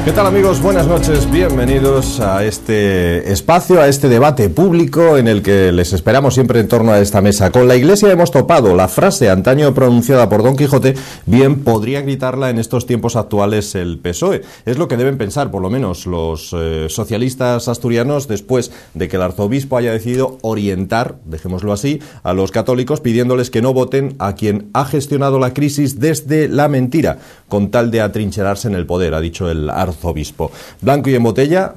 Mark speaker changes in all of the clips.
Speaker 1: ¿Qué tal, amigos? Buenas noches, bienvenidos a este espacio, a este debate público en el que les esperamos siempre en torno a esta mesa. Con la Iglesia hemos topado. La frase antaño pronunciada por Don Quijote bien podría gritarla en estos tiempos actuales el PSOE. Es lo que deben pensar, por lo menos, los socialistas asturianos después de que el arzobispo haya decidido orientar, dejémoslo así, a los católicos pidiéndoles que no voten a quien ha gestionado la crisis desde la mentira, con tal de atrincherarse en el poder, ha dicho el arzobispo. Blanco y en botella,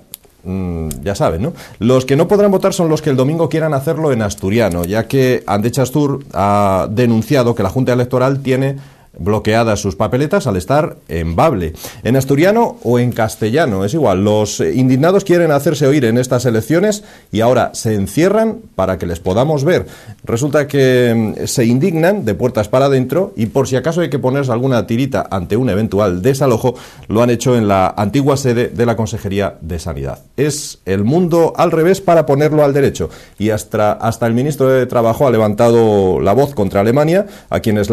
Speaker 1: ya saben, ¿no? Los que no podrán votar son los que el domingo quieran hacerlo en asturiano, ya que Andecha Astur ha denunciado que la Junta Electoral tiene bloqueadas sus papeletas al estar en Bable. En asturiano o en castellano, es igual. Los indignados quieren hacerse oír en estas elecciones y ahora se encierran para que les podamos ver. Resulta que se indignan de puertas para adentro y por si acaso hay que ponerse alguna tirita ante un eventual desalojo, lo han hecho en la antigua sede de la Consejería de Sanidad. Es el mundo al revés para ponerlo al derecho y hasta el ministro de Trabajo ha levantado la voz contra Alemania, a quienes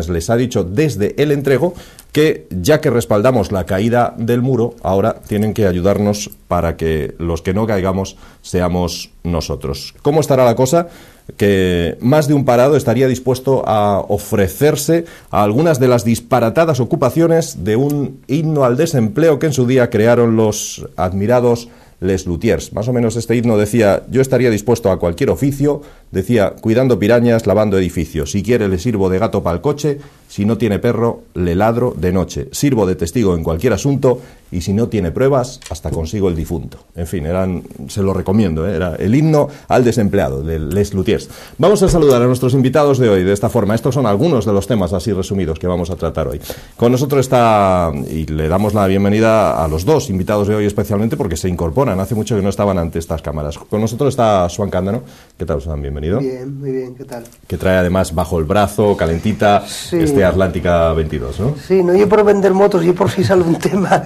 Speaker 1: les ha dicho desde el entrego que, ya que respaldamos la caída del muro, ahora tienen que ayudarnos para que los que no caigamos seamos nosotros. ¿Cómo estará la cosa? Que más de un parado estaría dispuesto a ofrecerse a algunas de las disparatadas ocupaciones de un himno al desempleo que en su día crearon los admirados Les Luthiers. Más o menos este himno decía: yo estaría dispuesto a cualquier oficio, decía, cuidando pirañas, lavando edificios. Si quiere le sirvo de gato para el coche, si no tiene perro le ladro de noche. Sirvo de testigo en cualquier asunto y si no tiene pruebas, hasta consigo el difunto. En fin, se lo recomiendo, era el himno al desempleado de Les Luthiers. Vamos a saludar a nuestros invitados de hoy de esta forma. Estos son algunos de los temas así resumidos que vamos a tratar hoy. Con nosotros está, y le damos la bienvenida a los dos invitados de hoy especialmente porque se incorporan. Hace mucho que no estaban ante estas cámaras. Con nosotros está Suan Cándano. ¿Qué tal, Suan? Bienvenido.
Speaker 2: Bien, muy bien, ¿qué tal?
Speaker 1: Que trae además bajo el brazo, calentita,
Speaker 2: sí.
Speaker 1: Atlántica 22, ¿no?
Speaker 2: Sí, no yo por vender motos, yo por si sale un tema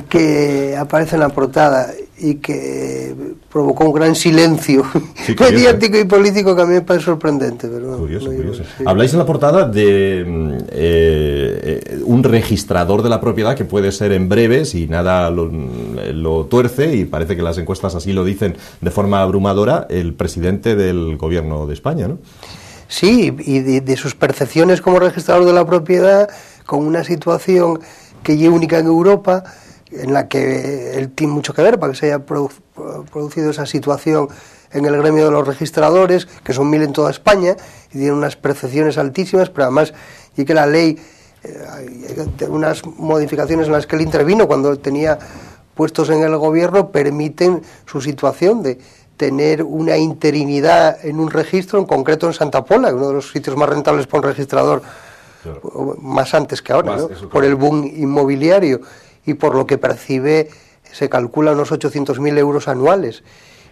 Speaker 2: que aparece en la portada y que provocó un gran silencio mediático y político que a mí me parece sorprendente. Pero
Speaker 1: curioso. Sí. Habláis en la portada de un registrador de la propiedad que puede ser en breve, si nada lo tuerce, y parece que las encuestas así lo dicen de forma abrumadora, el presidente del gobierno de España, ¿no?
Speaker 2: Sí, y de sus percepciones como registrador de la propiedad, con una situación que es única en Europa, en la que él tiene mucho que ver para que se haya producido esa situación en el gremio de los registradores, que son 1000 en toda España, y tienen unas percepciones altísimas, pero además, y que la ley, unas modificaciones en las que él intervino cuando tenía puestos en el gobierno, permiten su situación de tener una interinidad en un registro, en concreto en Santa Pola, uno de los sitios más rentables para un registrador, claro, más antes que ahora, ¿no? Por el boom inmobiliario, y por lo que percibe se calcula unos 800.000 euros anuales.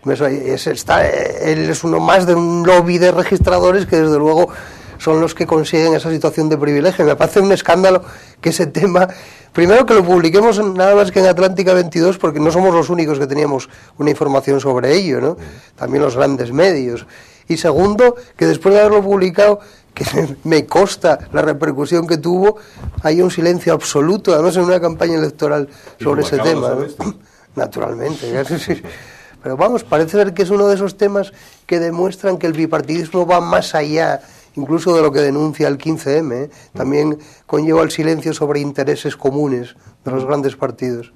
Speaker 2: Él es uno más de un lobby de registradores que desde luego son los que consiguen esa situación de privilegio. Me parece un escándalo que ese tema, primero que lo publiquemos nada más que en Atlántica 22, porque no somos los únicos que teníamos una información sobre ello, ¿no? También los grandes medios. Y segundo, que después de haberlo publicado, que me consta la repercusión que tuvo, hay un silencio absoluto, además en una campaña electoral sobre ese tema, ¿no? Naturalmente. Pero vamos, parece ser que es uno de esos temas que demuestran que el bipartidismo va más allá incluso de lo que denuncia el 15M, también conlleva el silencio sobre intereses comunes de los grandes partidos.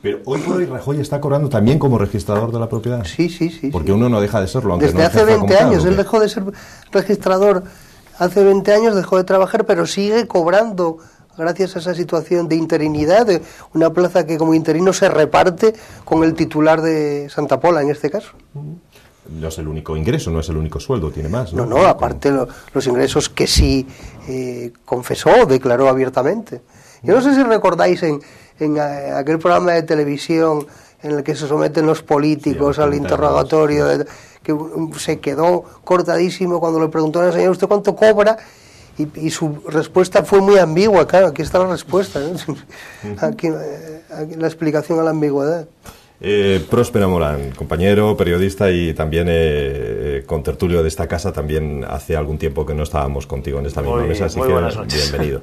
Speaker 1: Pero hoy por hoy Rajoy está cobrando también como registrador de la propiedad.
Speaker 2: Sí.
Speaker 1: Porque uno no deja de serlo, aunque
Speaker 2: desde
Speaker 1: no
Speaker 2: hace 20 años, él dejó de ser registrador hace 20 años, dejó de trabajar, pero sigue cobrando gracias a esa situación de interinidad, de una plaza que como interino se reparte con el titular de Santa Pola en este caso.
Speaker 1: No es el único ingreso, no es el único sueldo, tiene más, ¿no?
Speaker 2: No, aparte los ingresos que sí confesó, declaró abiertamente. Yo no sé si recordáis en aquel programa de televisión en el que se someten los políticos al interrogatorio, que se quedó cortadísimo cuando le preguntaron al señor, ¿usted cuánto cobra? Y su respuesta fue muy ambigua. Claro, aquí está la respuesta, ¿no? Aquí la explicación a la ambigüedad.
Speaker 1: Próspero Morán, compañero, periodista y también contertulio de esta casa. También hace algún tiempo que no estábamos contigo en esta misma mesa, así que
Speaker 3: buenas noches.
Speaker 1: Bienvenido.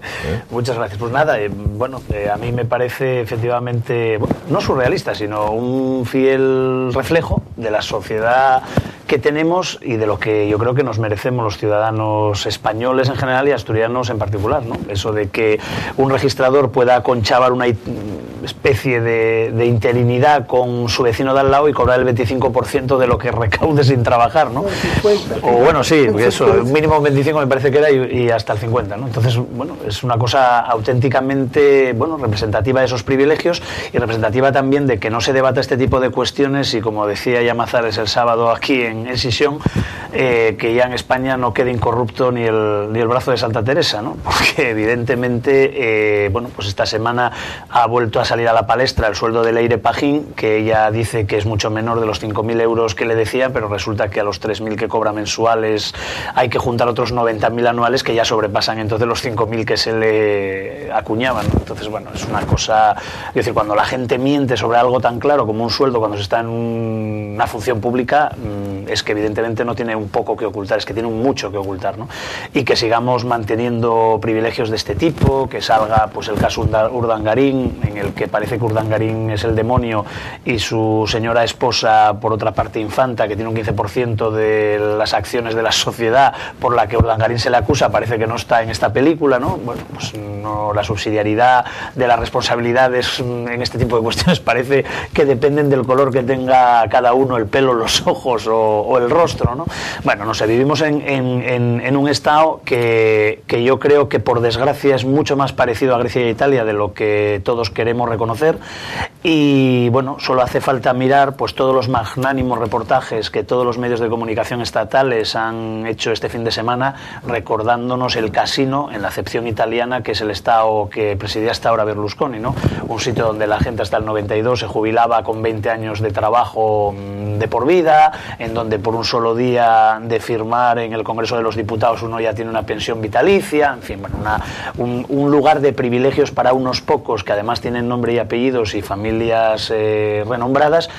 Speaker 3: Muchas gracias. Pues nada, a mí me parece efectivamente, no surrealista, sino un fiel reflejo de la sociedad que tenemos y de lo que yo creo que nos merecemos los ciudadanos españoles en general y asturianos en particular, ¿no? Eso de que un registrador pueda conchavar una especie de interinidad con su vecino de al lado y cobrar el 25% de lo que recaude sin trabajar, ¿no?
Speaker 2: 50,
Speaker 3: o bueno, sí, eso, mínimo 25 me parece que era y hasta el 50, ¿no? Entonces, bueno, es una cosa auténticamente, bueno, representativa de esos privilegios y representativa también de que no se debata este tipo de cuestiones y, como decía Llamazares el sábado aquí en Sisión, que ya en España no quede incorrupto ni el brazo de Santa Teresa, ¿no? Porque evidentemente, bueno, pues esta semana ha vuelto a salir a la palestra el sueldo de Leire Pajín, que ella dice que es mucho menor de los 5.000 euros que le decía, pero resulta que a los 3.000 que cobra mensuales hay que juntar otros 90.000 anuales que ya sobrepasan entonces los 5.000 que se le acuñaban, ¿no? Entonces, bueno, es una cosa, es decir, cuando la gente miente sobre algo tan claro como un sueldo cuando se está en una función pública, es que evidentemente no tiene un poco que ocultar, es que tiene un mucho que ocultar, ¿no? Y que sigamos manteniendo privilegios de este tipo, que salga pues el caso Urdangarín, en el que parece que Urdangarín es el demonio y su señora esposa, por otra parte, infanta, que tiene un 15% de las acciones de la sociedad por la que Urdangarín se le acusa, parece que no está en esta película, ¿no? Bueno, pues no, la subsidiariedad de las responsabilidades en este tipo de cuestiones parece que dependen del color que tenga cada uno, el pelo, los ojos o el rostro, ¿no? Bueno, no sé, vivimos en un estado que yo creo que por desgracia es mucho más parecido a Grecia y Italia de lo que todos queremos reconocer y bueno, solo hace falta mirar pues todos los magnánimos reportajes que todos los medios de comunicación estatales han hecho este fin de semana recordándonos el casino en la acepción italiana, que es el estado que presidía hasta ahora Berlusconi, ¿no? Un sitio donde la gente hasta el 92 se jubilaba con 20 años de trabajo de por vida, en donde por un solo día de firmar en el Congreso de los Diputados uno ya tiene una pensión vitalicia, en fin, bueno, un lugar de privilegios para unos pocos que además tienen nombre y apellidos y familias renombradas,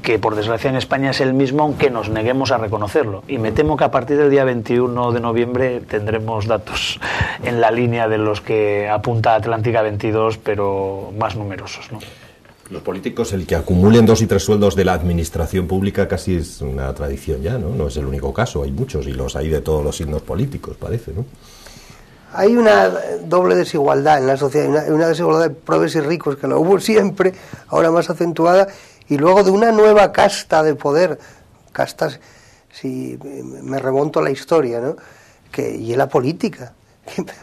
Speaker 3: que por desgracia en España es el mismo, aunque nos neguemos a reconocerlo. Y me temo que a partir del día 21 de noviembre tendremos datos en la línea de los que apunta Atlántica 22, pero más numerosos, ¿no?
Speaker 1: Los políticos, el que acumulen 2 y 3 sueldos de la administración pública casi es una tradición ya, ¿no? No es el único caso, hay muchos y los hay de todos los signos políticos, parece, ¿no?
Speaker 2: Hay una doble desigualdad en la sociedad, una desigualdad de pobres y ricos, que la hubo siempre, ahora más acentuada, y luego de una nueva casta de poder, castas, si me remonto a la historia, ¿no? Y en la política,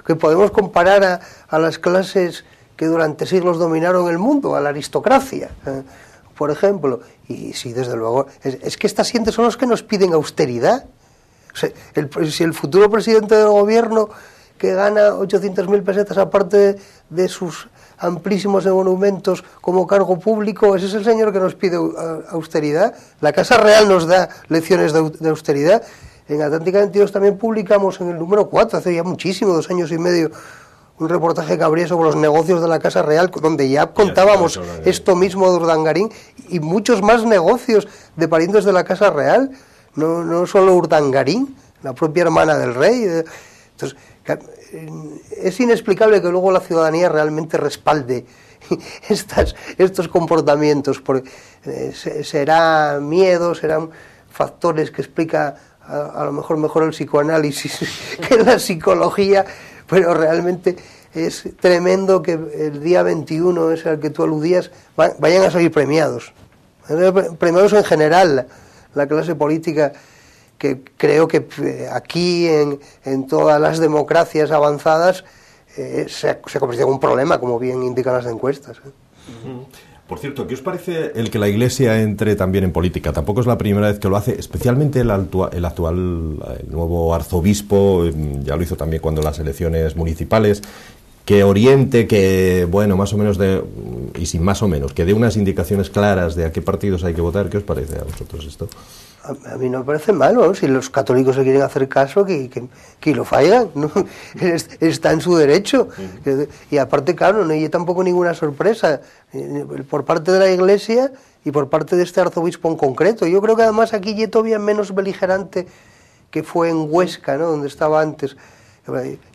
Speaker 2: que podemos comparar a las clases que durante siglos dominaron el mundo, a la aristocracia, por ejemplo. Y sí, desde luego, es que estas gentes son los que nos piden austeridad. O sea, si el futuro presidente del gobierno, que gana 800.000 pesetas aparte de sus amplísimos monumentos como cargo público, ese es el señor que nos pide austeridad. La Casa Real nos da lecciones de austeridad. En Atlántica 22 también publicamos en el número 4, hace ya muchísimo, 2 años y medio, un reportaje que abría sobre los negocios de la Casa Real, donde ya contábamos esto mismo de Urdangarín y muchos más negocios de parientes de la Casa Real, no solo Urdangarín, la propia hermana del rey. Entonces, es inexplicable que luego la ciudadanía realmente respalde estos comportamientos, porque será miedo, serán factores que explica a lo mejor el psicoanálisis que la psicología, pero realmente es tremendo que el día 21, ese al que tú aludías, vayan a salir premiados en general, la clase política, que creo que aquí en todas las democracias avanzadas se ha convertido en un problema, como bien indican las encuestas.
Speaker 1: Por cierto, ¿qué os parece el que la Iglesia entre también en política? Tampoco es la primera vez que lo hace, especialmente el nuevo arzobispo, ya lo hizo también cuando las elecciones municipales, que oriente, que, bueno, más o menos y sin más o menos, que dé unas indicaciones claras de a qué partidos hay que votar? ¿Qué os parece a vosotros esto?
Speaker 2: A mí no me parece malo, ¿no? Si los católicos se quieren hacer caso, que lo fallan, ¿no? Está en su derecho. Y aparte, claro, no hay tampoco ninguna sorpresa por parte de la Iglesia y por parte de este arzobispo en concreto. Yo creo que además aquí ya todavía menos beligerante que fue en Huesca, ¿no? Donde estaba antes.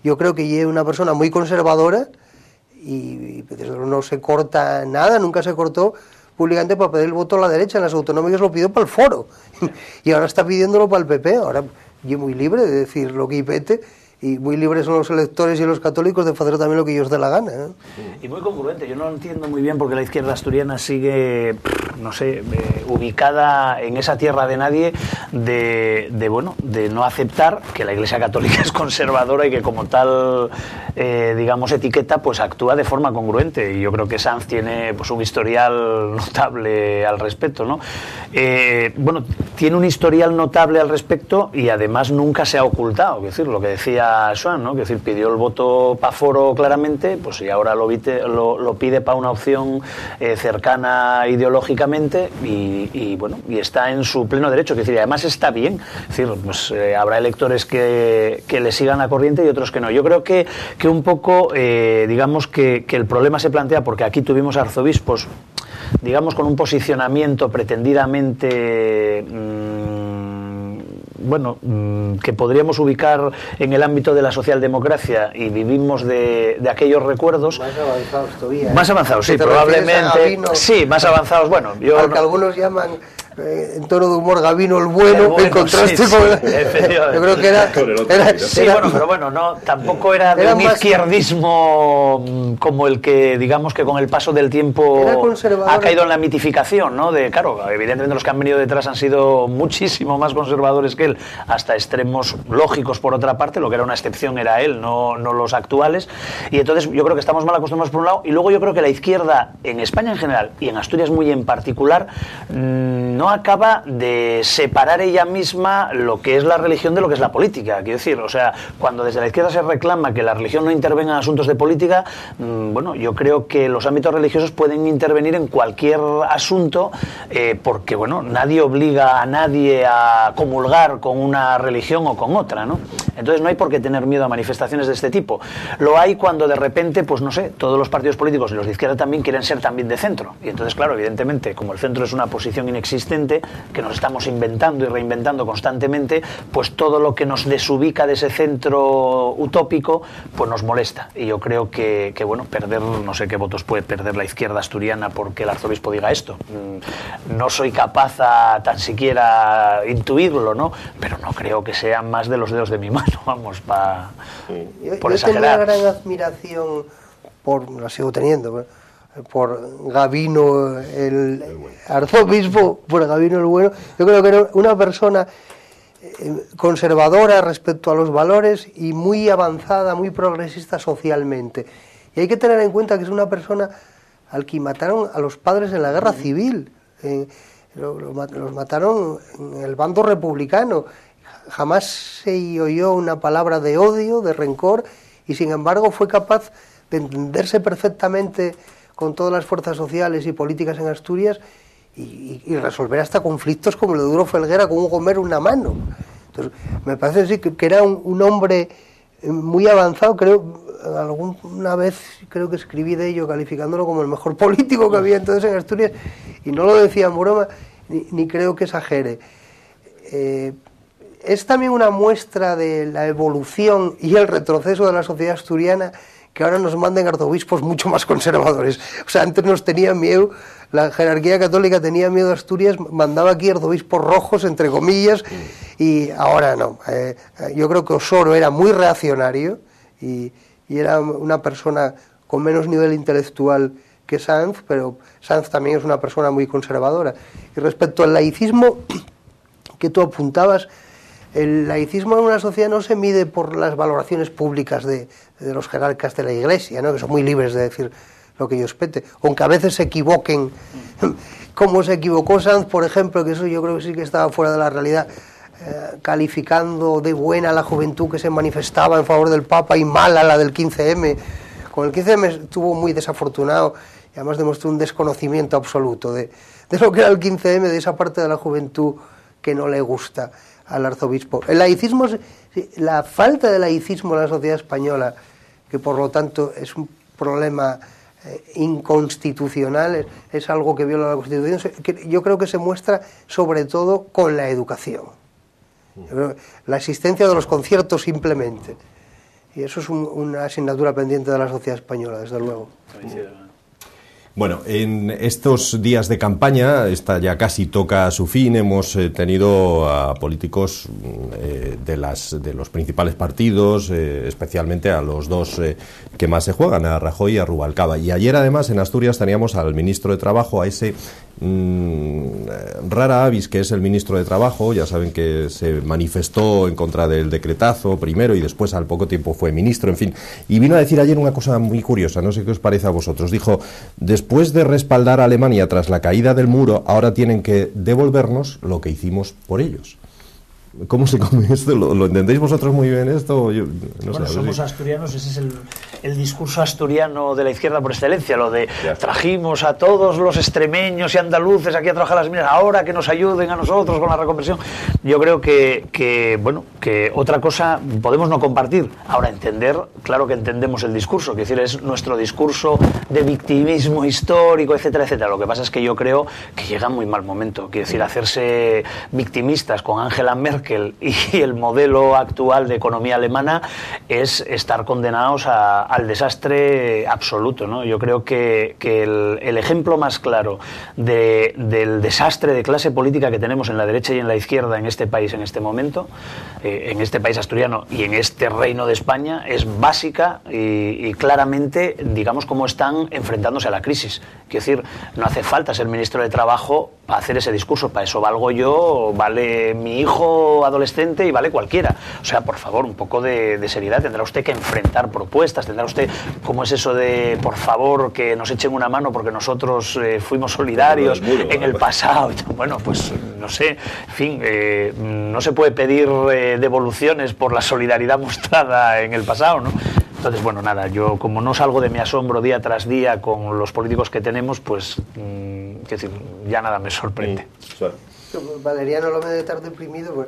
Speaker 2: Yo creo que es una persona muy conservadora y desde luego no se corta nada, nunca se cortó públicamente para pedir el voto a la derecha. En las autonómicas lo pidió para el Foro y ahora está pidiéndolo para el PP. Ahora yo muy libre de decir lo que y pete, y muy libres son los electores y los católicos de hacer también lo que ellos dé la gana, ¿no?
Speaker 3: Y muy congruente. Yo no entiendo muy bien por qué la izquierda asturiana sigue, no sé, ubicada en esa tierra de nadie de no aceptar que la Iglesia Católica es conservadora y que como tal, digamos, etiqueta, pues actúa de forma congruente. Y yo creo que Sanz tiene pues un historial notable al respecto, ¿no? Bueno, tiene un historial notable al respecto y además nunca se ha ocultado. Es decir, lo que decía Joan, ¿no? Que decir, pidió el voto para Foro claramente, pues y ahora lo pide para una opción cercana ideológicamente y bueno, y está en su pleno derecho. Es decir, además está bien. Es decir, pues habrá electores que le sigan la corriente y otros que no. Yo creo que un poco, digamos que el problema se plantea porque aquí tuvimos arzobispos, digamos, con un posicionamiento pretendidamente que podríamos ubicar en el ámbito de la socialdemocracia y vivimos de aquellos recuerdos.
Speaker 2: Más avanzados todavía.
Speaker 3: Más avanzados, sí, probablemente. Sí, más avanzados. Bueno,
Speaker 2: al que algunos llaman en tono de humor Gabino el bueno, en contraste con yo creo que era
Speaker 3: sí, bueno, pero bueno, no, tampoco era de un izquierdismo como el que, digamos, que con el paso del tiempo ha caído en la mitificación, ¿no? Claro, evidentemente los que han venido detrás han sido muchísimo más conservadores que él, hasta extremos lógicos por otra parte. Lo que era una excepción era él, no los actuales. Y entonces yo creo que estamos mal acostumbrados por un lado, y luego yo creo que la izquierda en España en general y en Asturias muy en particular no acaba de separar ella misma lo que es la religión de lo que es la política. Quiero decir, o sea, cuando desde la izquierda se reclama que la religión no intervenga en asuntos de política, bueno, yo creo que los ámbitos religiosos pueden intervenir en cualquier asunto, porque, bueno, nadie obliga a nadie a comulgar con una religión o con otra, ¿no? Entonces no hay por qué tener miedo a manifestaciones de este tipo. Lo hay cuando de repente, pues no sé, todos los partidos políticos y los de izquierda también quieren ser también de centro. Y entonces, claro, evidentemente, como el centro es una posición inexistente, que nos estamos inventando y reinventando constantemente, pues todo lo que nos desubica de ese centro utópico, pues nos molesta. Y yo creo que bueno, perder, no sé qué votos puede perder la izquierda asturiana porque el arzobispo diga esto. No soy capaz a tan siquiera intuirlo, ¿no? Pero no creo que sean más de los dedos de mi mano, vamos, por exagerar.
Speaker 2: Yo tengo una gran admiración la sigo teniendo, por Gabino el arzobispo, por Gabino el bueno. Yo creo que era una persona conservadora respecto a los valores y muy avanzada, muy progresista socialmente. Y hay que tener en cuenta que es una persona al que mataron a los padres en la guerra civil. Los mataron en el bando republicano. Jamás se oyó una palabra de odio, de rencor, y sin embargo fue capaz de entenderse perfectamente con todas las fuerzas sociales y políticas en Asturias y resolver hasta conflictos como el de Duro Felguera con un Gomer una mano. Entonces, me parece sí, que era un hombre muy avanzado. Creo, alguna vez creo que escribí de ello calificándolo como el mejor político que había entonces en Asturias, y no lo decía en broma, ni creo que exagere. Es también una muestra de la evolución y el retroceso de la sociedad asturiana que ahora nos manden arzobispos mucho más conservadores. O sea, antes nos tenían miedo, la jerarquía católica tenía miedo a Asturias, mandaba aquí arzobispos rojos, entre comillas, y ahora no. Yo creo que Osoro era muy reaccionario y era una persona con menos nivel intelectual que Sanz, pero Sanz también es una persona muy conservadora. Y respecto al laicismo que tú apuntabas, el laicismo en una sociedad no se mide por las valoraciones públicas de los jerarcas de la Iglesia, ¿no? Que son muy libres de decir lo que ellos pete, aunque a veces se equivoquen, como se equivocó Sanz, por ejemplo, que eso yo creo que sí que estaba fuera de la realidad, calificando de buena la juventud que se manifestaba en favor del Papa y mala la del 15M, con el 15M estuvo muy desafortunado y además demostró un desconocimiento absoluto de lo que era el 15M, de esa parte de la juventud que no le gusta al arzobispo. El laicismo, la falta de laicismo en la sociedad española, que por lo tanto es un problema inconstitucional, es algo que viola la Constitución, yo creo que se muestra sobre todo con la educación. La existencia de los conciertos simplemente. Y eso es una asignatura pendiente de la sociedad española, desde luego.
Speaker 1: Bueno, en estos días de campaña, esta ya casi toca a su fin, hemos tenido a políticos de los principales partidos, especialmente a los dos que más se juegan, a Rajoy y a Rubalcaba. Y ayer además en Asturias teníamos al ministro de Trabajo, a ese rara avis que es el ministro de Trabajo. Ya saben que se manifestó en contra del decretazo primero y después al poco tiempo fue ministro, en fin. Y vino a decir ayer una cosa muy curiosa, no sé qué os parece a vosotros. Dijo, después de respaldar a Alemania tras la caída del muro, ahora tienen que devolvernos lo que hicimos por ellos. ¿Cómo se come esto? ¿Lo entendéis vosotros muy bien esto? Yo, no
Speaker 3: bueno,
Speaker 1: sé,
Speaker 3: somos asturianos, ese es el discurso asturiano de la izquierda por excelencia, lo de trajimos a todos los extremeños y andaluces aquí a trabajar las minas, ahora que nos ayuden a nosotros con la reconversión. Yo creo que otra cosa podemos no compartir, ahora entender, claro que entendemos el discurso, quiero decir, es nuestro discurso de victimismo histórico, etcétera, etcétera. Lo que pasa es que yo creo que llega en muy mal momento, quiero decir, hacerse victimistas con Angela Merkel y el modelo actual de economía alemana es estar condenados al desastre absoluto, ¿no? Yo creo que el ejemplo más claro del desastre de clase política que tenemos en la derecha y en la izquierda en este país en este momento, en este país asturiano y en este reino de España, es básica y claramente, digamos, cómo están enfrentándose a la crisis. Quiero decir, no hace falta ser ministro de Trabajo para hacer ese discurso, para eso valgo yo, vale mi hijo adolescente y vale cualquiera. O sea, por favor, un poco de seriedad. Tendrá usted que enfrentar propuestas, tendrá usted, ¿cómo es eso de, por favor, que nos echen una mano porque nosotros fuimos solidarios en el pasado? Bueno, pues no sé, en fin, no se puede pedir devoluciones por la solidaridad mostrada en el pasado, ¿no? Entonces, bueno, nada, yo como no salgo de mi asombro día tras día con los políticos que tenemos, pues, quiero decir, ya nada me sorprende.
Speaker 2: Valeriano lo me de estar deprimido, pues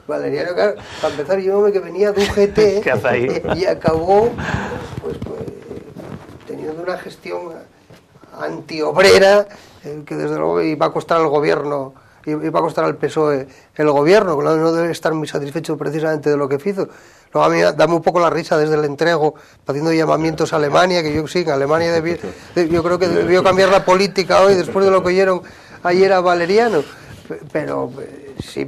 Speaker 2: Valeriano, claro, para empezar, yo que venía de UGT
Speaker 3: ¿Qué hace ahí?
Speaker 2: Y acabó pues, teniendo una gestión antiobrera que desde luego iba a costar al gobierno, iba a costar al PSOE el gobierno, que no debe estar muy satisfecho precisamente de lo que hizo. Luego a mí dame un poco la risa desde el entrego, haciendo llamamientos a Alemania, que yo sí, en Alemania yo creo que debió cambiar la política hoy, después de lo que oyeron ayer a Valeriano. Pero sí,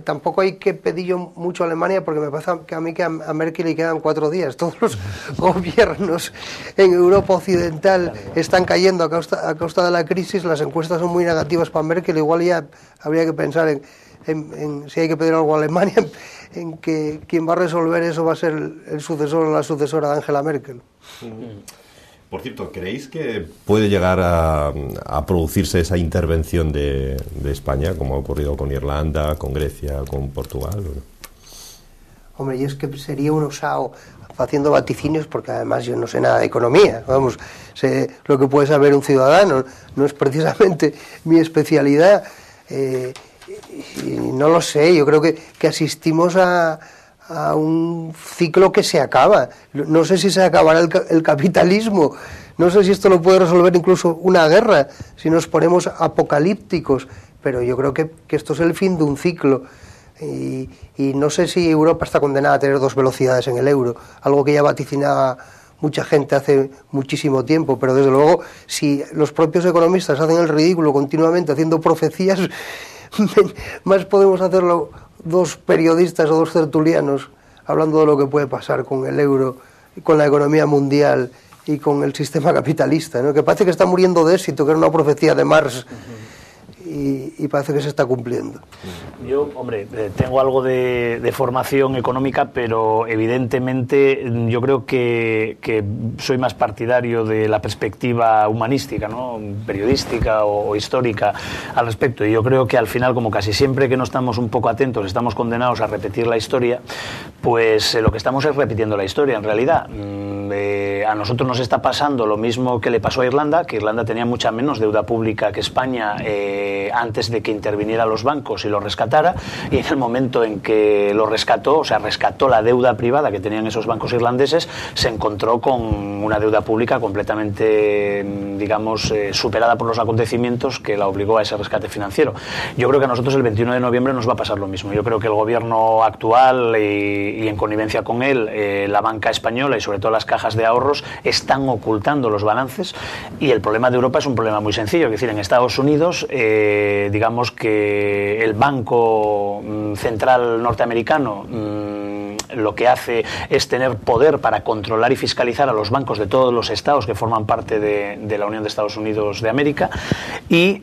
Speaker 2: tampoco hay que pedir yo mucho a Alemania, porque me pasa que a mí que a Merkel le quedan 4 días. Todos los gobiernos en Europa Occidental están cayendo a causa de la crisis, las encuestas son muy negativas para Merkel, igual ya habría que pensar en si hay que pedir algo a Alemania, en que quien va a resolver eso va a ser el sucesor o la sucesora de Angela Merkel.
Speaker 1: Por cierto, ¿creéis que puede llegar a producirse esa intervención de España, como ha ocurrido con Irlanda, con Grecia, con Portugal?
Speaker 2: Hombre, yo es que sería un osao haciendo vaticinios, porque además yo no sé nada de economía, vamos, sé lo que puede saber un ciudadano, no es precisamente mi especialidad, y no lo sé, yo creo que asistimos a un ciclo que se acaba. No sé si se acabará el capitalismo, no sé si esto lo puede resolver incluso una guerra, si nos ponemos apocalípticos, pero yo creo que esto es el fin de un ciclo, y no sé si Europa está condenada a tener 2 velocidades en el euro, algo que ya vaticinaba mucha gente hace muchísimo tiempo, pero desde luego si los propios economistas hacen el ridículo continuamente haciendo profecías, más podemos hacerlo 2 periodistas o 2 tertulianos hablando de lo que puede pasar con el euro, con la economía mundial y con el sistema capitalista, ¿no? Que parece que está muriendo de éxito, que era una profecía de Marx, y y parece que se está cumpliendo.
Speaker 3: Yo, hombre, tengo algo de formación económica, pero evidentemente yo creo que soy más partidario de la perspectiva humanística, ¿no?, periodística o histórica al respecto. Y yo creo que al final, como casi siempre que no estamos un poco atentos, estamos condenados a repetir la historia, pues lo que estamos es repitiendo la historia, en realidad. A nosotros nos está pasando lo mismo que le pasó a Irlanda, que Irlanda tenía mucha menos deuda pública que España antes de que intervinieran los bancos y lo rescatara, y en el momento en que lo rescató, o sea, rescató la deuda privada que tenían esos bancos irlandeses, se encontró con una deuda pública completamente, digamos, superada por los acontecimientos que la obligó a ese rescate financiero. Yo creo que a nosotros el 21 de noviembre nos va a pasar lo mismo. Yo creo que el gobierno actual y en connivencia con él, la banca española y sobre todo las cajas de ahorros están ocultando los balances, y el problema de Europa es un problema muy sencillo. Es decir, en Estados Unidos, digamos que el Banco Central norteamericano lo que hace es tener poder para controlar y fiscalizar a los bancos de todos los estados que forman parte de la Unión de Estados Unidos de América, y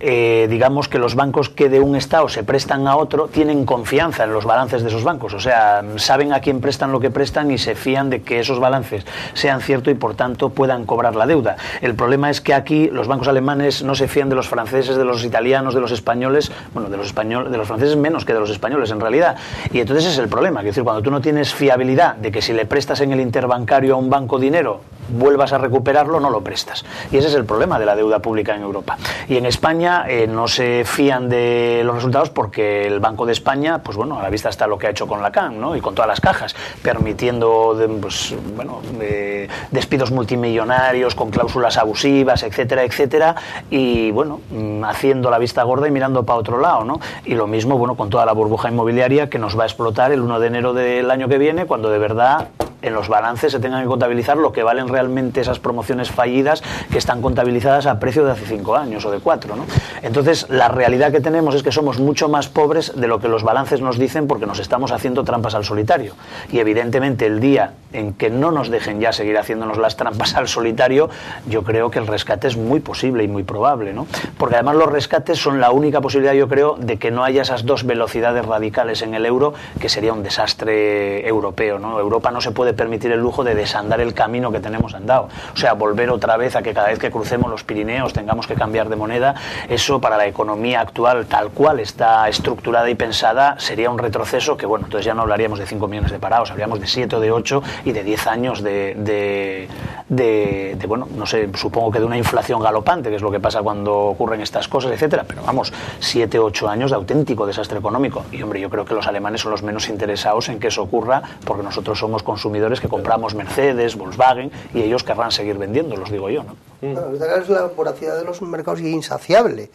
Speaker 3: digamos que los bancos que de un estado se prestan a otro tienen confianza en los balances de esos bancos, o sea, saben a quién prestan lo que prestan y se fían de que esos balances sean ciertos y por tanto puedan cobrar la deuda. El problema es que aquí los bancos alemanes no se fían de los franceses, de los italianos, de los españoles, bueno, de los franceses menos que de los españoles en realidad, y entonces ese es el problema. Es decir, cuando tú no tienes fiabilidad de que si le prestas en el interbancario a un banco dinero vuelvas a recuperarlo, no lo prestas, y ese es el problema de la deuda pública en Europa. Y en España no se fían de los resultados porque el Banco de España, pues bueno, a la vista está lo que ha hecho con la CAM, ¿no?, y con todas las cajas, permitiendo despidos multimillonarios con cláusulas abusivas, etcétera, etcétera, y bueno, haciendo la vista gorda y mirando para otro lado, ¿no? Y lo mismo, bueno, con toda la burbuja inmobiliaria que nos va a explotar el 1 de enero del año que viene, cuando de verdad en los balances se tengan que contabilizar lo que valen realmente esas promociones fallidas que están contabilizadas a precio de hace 5 años o de 4, ¿no? Entonces, la realidad que tenemos es que somos mucho más pobres de lo que los balances nos dicen, porque nos estamos haciendo trampas al solitario. Y evidentemente el día en que no nos dejen ya seguir haciéndonos las trampas al solitario, yo creo que el rescate es muy posible y muy probable, ¿no? Porque además los rescates son la única posibilidad, yo creo, de que no haya esas dos velocidades radicales en el euro, que sería un desastre europeo, ¿no? Europa no se puede permitir el lujo de desandar el camino que tenemos andado, o sea, volver otra vez a que cada vez que crucemos los Pirineos tengamos que cambiar de moneda. Eso para la economía actual, tal cual está estructurada y pensada, sería un retroceso que, bueno, entonces ya no hablaríamos de 5 millones de parados, habríamos de 7 o de 8 y de 10 años de bueno, no sé, supongo que de una inflación galopante, que es lo que pasa cuando ocurren estas cosas, etcétera, pero vamos, 7 o 8 años de auténtico desastre económico. Y hombre, yo creo que los alemanes son los menos interesados en que eso ocurra, porque nosotros somos consumidores que compramos Mercedes, Volkswagen, y ellos querrán seguir vendiendo, los digo yo, ¿no?
Speaker 2: Bueno, la voracidad de los mercados es insaciable,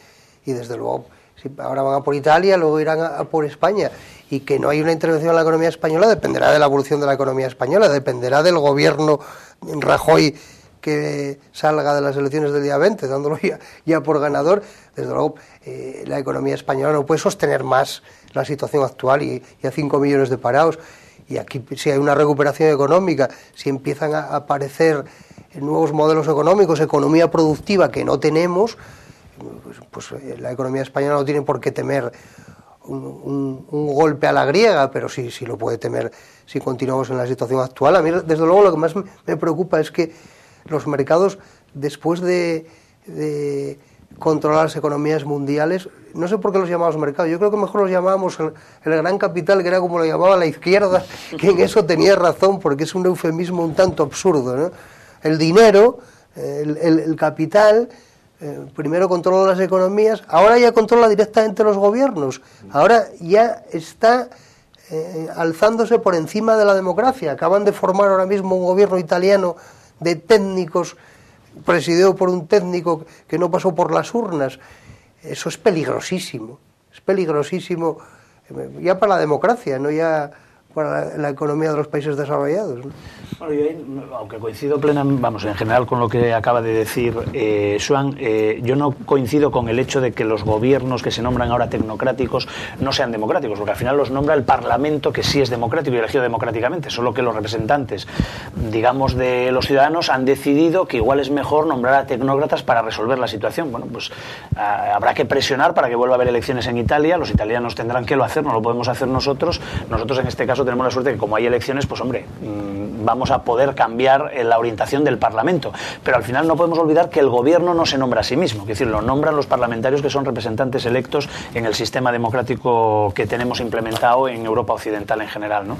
Speaker 2: y desde luego, si ahora van a por Italia, luego irán a por España, y que no hay una intervención en la economía española dependerá de la evolución de la economía española, dependerá del gobierno Rajoy que salga de las elecciones del día 20, dándolo ya por ganador. Desde luego, la economía española no puede sostener más la situación actual y a 5 millones de parados. Y aquí, si hay una recuperación económica, si empiezan a aparecer nuevos modelos económicos, economía productiva que no tenemos, pues la economía española no tiene por qué temer un golpe a la griega, pero sí lo puede temer si continuamos en la situación actual. A mí, desde luego, lo que más me preocupa es que los mercados, después de controlar las economías mundiales, no sé por qué los llamamos mercados, yo creo que mejor los llamábamos el gran capital, que era como lo llamaba la izquierda, que en eso tenía razón, porque es un eufemismo un tanto absurdo, ¿no? El dinero, el capital, primero controla las economías, ahora ya controla directamente los gobiernos, ahora ya está alzándose por encima de la democracia. Acaban de formar ahora mismo un gobierno italiano de técnicos, presidido por un técnico que no pasó por las urnas. Eso es peligrosísimo ya para la democracia, no ya para la economía de los países desarrollados, ¿no?
Speaker 3: Bueno, yo, aunque coincido plenamente, vamos, en general con lo que acaba de decir Joan, yo no coincido con el hecho de que los gobiernos que se nombran ahora tecnocráticos no sean democráticos, porque al final los nombra el Parlamento, que sí es democrático y elegido democráticamente, solo que los representantes, digamos, de los ciudadanos han decidido que igual es mejor nombrar a tecnócratas para resolver la situación. Bueno, pues habrá que presionar para que vuelva a haber elecciones en Italia, los italianos tendrán que lo hacer, no lo podemos hacer nosotros en este caso tenemos la suerte de que como hay elecciones, pues hombre, vamos a poder cambiar la orientación del Parlamento, pero al final no podemos olvidar que el gobierno no se nombra a sí mismo, es decir, lo nombran los parlamentarios que son representantes electos en el sistema democrático que tenemos implementado en Europa Occidental en general, ¿no?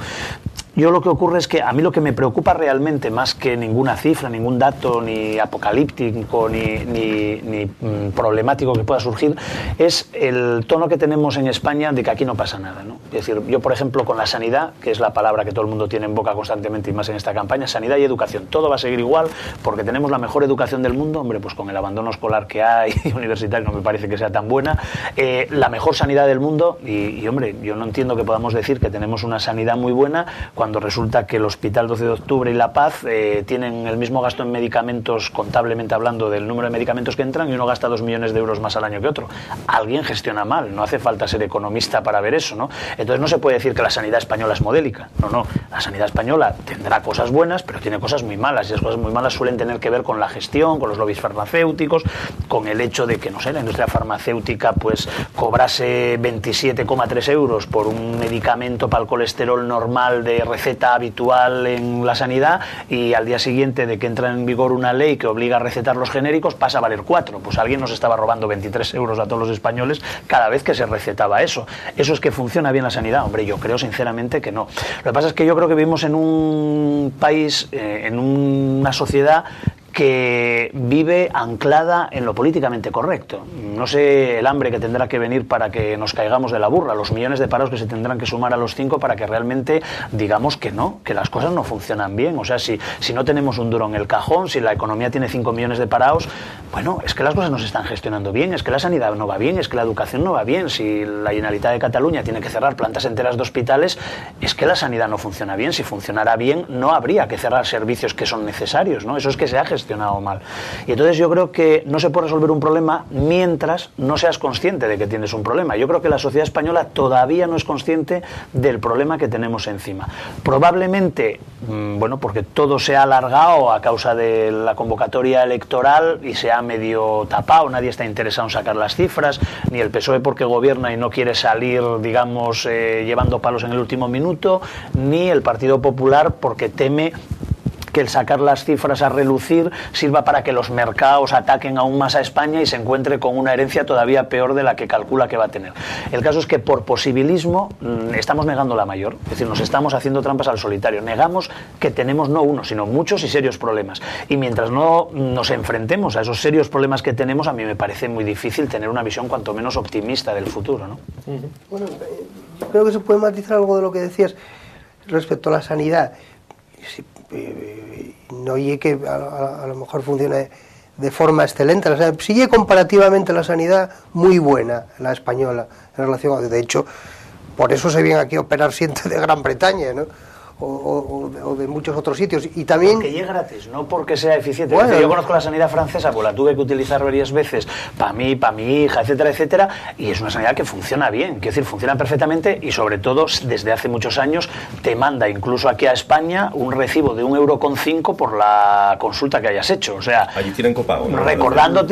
Speaker 3: Yo lo que ocurre es que a mí lo que me preocupa realmente, más que ninguna cifra, ningún dato, ni apocalíptico, ni problemático que pueda surgir, es el tono que tenemos en España de que aquí no pasa nada, ¿no? Es decir, yo por ejemplo con la sanidad, que es la palabra que todo el mundo tiene en boca constantemente y más en esta campaña, sanidad y educación, todo va a seguir igual porque tenemos la mejor educación del mundo, hombre, pues con el abandono escolar que hay universitario no me parece que sea tan buena, la mejor sanidad del mundo y hombre, yo no entiendo que podamos decir que tenemos una sanidad muy buena cuando resulta que el Hospital 12 de Octubre y La Paz tienen el mismo gasto en medicamentos, contablemente hablando, del número de medicamentos que entran, y uno gasta 2 millones de euros más al año que otro. Alguien gestiona mal, no hace falta ser economista para ver eso, ¿no? Entonces no se puede decir que la sanidad española es modélica, no, la sanidad española tendrá cosas buenas, pero tiene cosas muy malas, y las cosas muy malas suelen tener que ver con la gestión, con los lobbies farmacéuticos, con el hecho de que, no sé, la industria farmacéutica pues cobrase 27,3 euros por un medicamento para el colesterol normal de receta habitual en la sanidad, y al día siguiente de que entra en vigor una ley que obliga a recetar los genéricos pasa a valer 4. Pues alguien nos estaba robando 23 euros a todos los españoles cada vez que se recetaba eso. ¿Eso es que funciona bien la sanidad? Hombre, yo creo sinceramente que no. Lo que pasa es que yo creo que vivimos en un país, en una sociedad que vive anclada en lo políticamente correcto. No sé el hambre que tendrá que venir para que nos caigamos de la burra, los millones de parados que se tendrán que sumar a los 5 para que realmente digamos que no, que las cosas no funcionan bien. O sea, si no tenemos un duro en el cajón, si la economía tiene 5 millones de parados, bueno, es que las cosas no se están gestionando bien, es que la sanidad no va bien, es que la educación no va bien, si la Generalitat de Cataluña tiene que cerrar plantas enteras de hospitales, es que la sanidad no funciona bien. Si funcionara bien, no habría que cerrar servicios que son necesarios, ¿no? Eso es que se ha gestionado mal. Y entonces yo creo que no se puede resolver un problema mientras no seas consciente de que tienes un problema. Yo creo que la sociedad española todavía no es consciente del problema que tenemos encima. Probablemente, bueno, porque todo se ha alargado a causa de la convocatoria electoral y se ha medio tapado, nadie está interesado en sacar las cifras, ni el PSOE porque gobierna y no quiere salir, digamos, llevando palos en el último minuto, ni el Partido Popular porque teme que el sacar las cifras a relucir sirva para que los mercados ataquen aún más a España y se encuentre con una herencia todavía peor de la que calcula que va a tener. El caso es que por posibilismo estamos negando la mayor, es decir, nos estamos haciendo trampas al solitario, negamos que tenemos no uno, sino muchos y serios problemas, y mientras no nos enfrentemos a esos serios problemas que tenemos, a mí me parece muy difícil tener una visión cuanto menos optimista del futuro, ¿no?
Speaker 2: Bueno, yo creo que se puede matizar algo de lo que decías respecto a la sanidad. No oye que a lo mejor funcione de forma excelente, o sea, sigue comparativamente la sanidad muy buena, la española, en relación a, de hecho, por eso se viene aquí a operar gente de Gran Bretaña, ¿no? O de muchos otros sitios, y también
Speaker 3: porque llegue gratis, no porque sea eficiente.
Speaker 2: Bueno,
Speaker 3: yo conozco la sanidad francesa, pues la tuve que utilizar varias veces para mí, para mi hija, etcétera, etcétera, y es una sanidad que funciona bien, quiero decir, funciona perfectamente, y sobre todo desde hace muchos años te manda incluso aquí a España un recibo de 1,5 € por la consulta que hayas hecho, o sea,
Speaker 1: allí tienen copago, ¿no?
Speaker 3: recordando,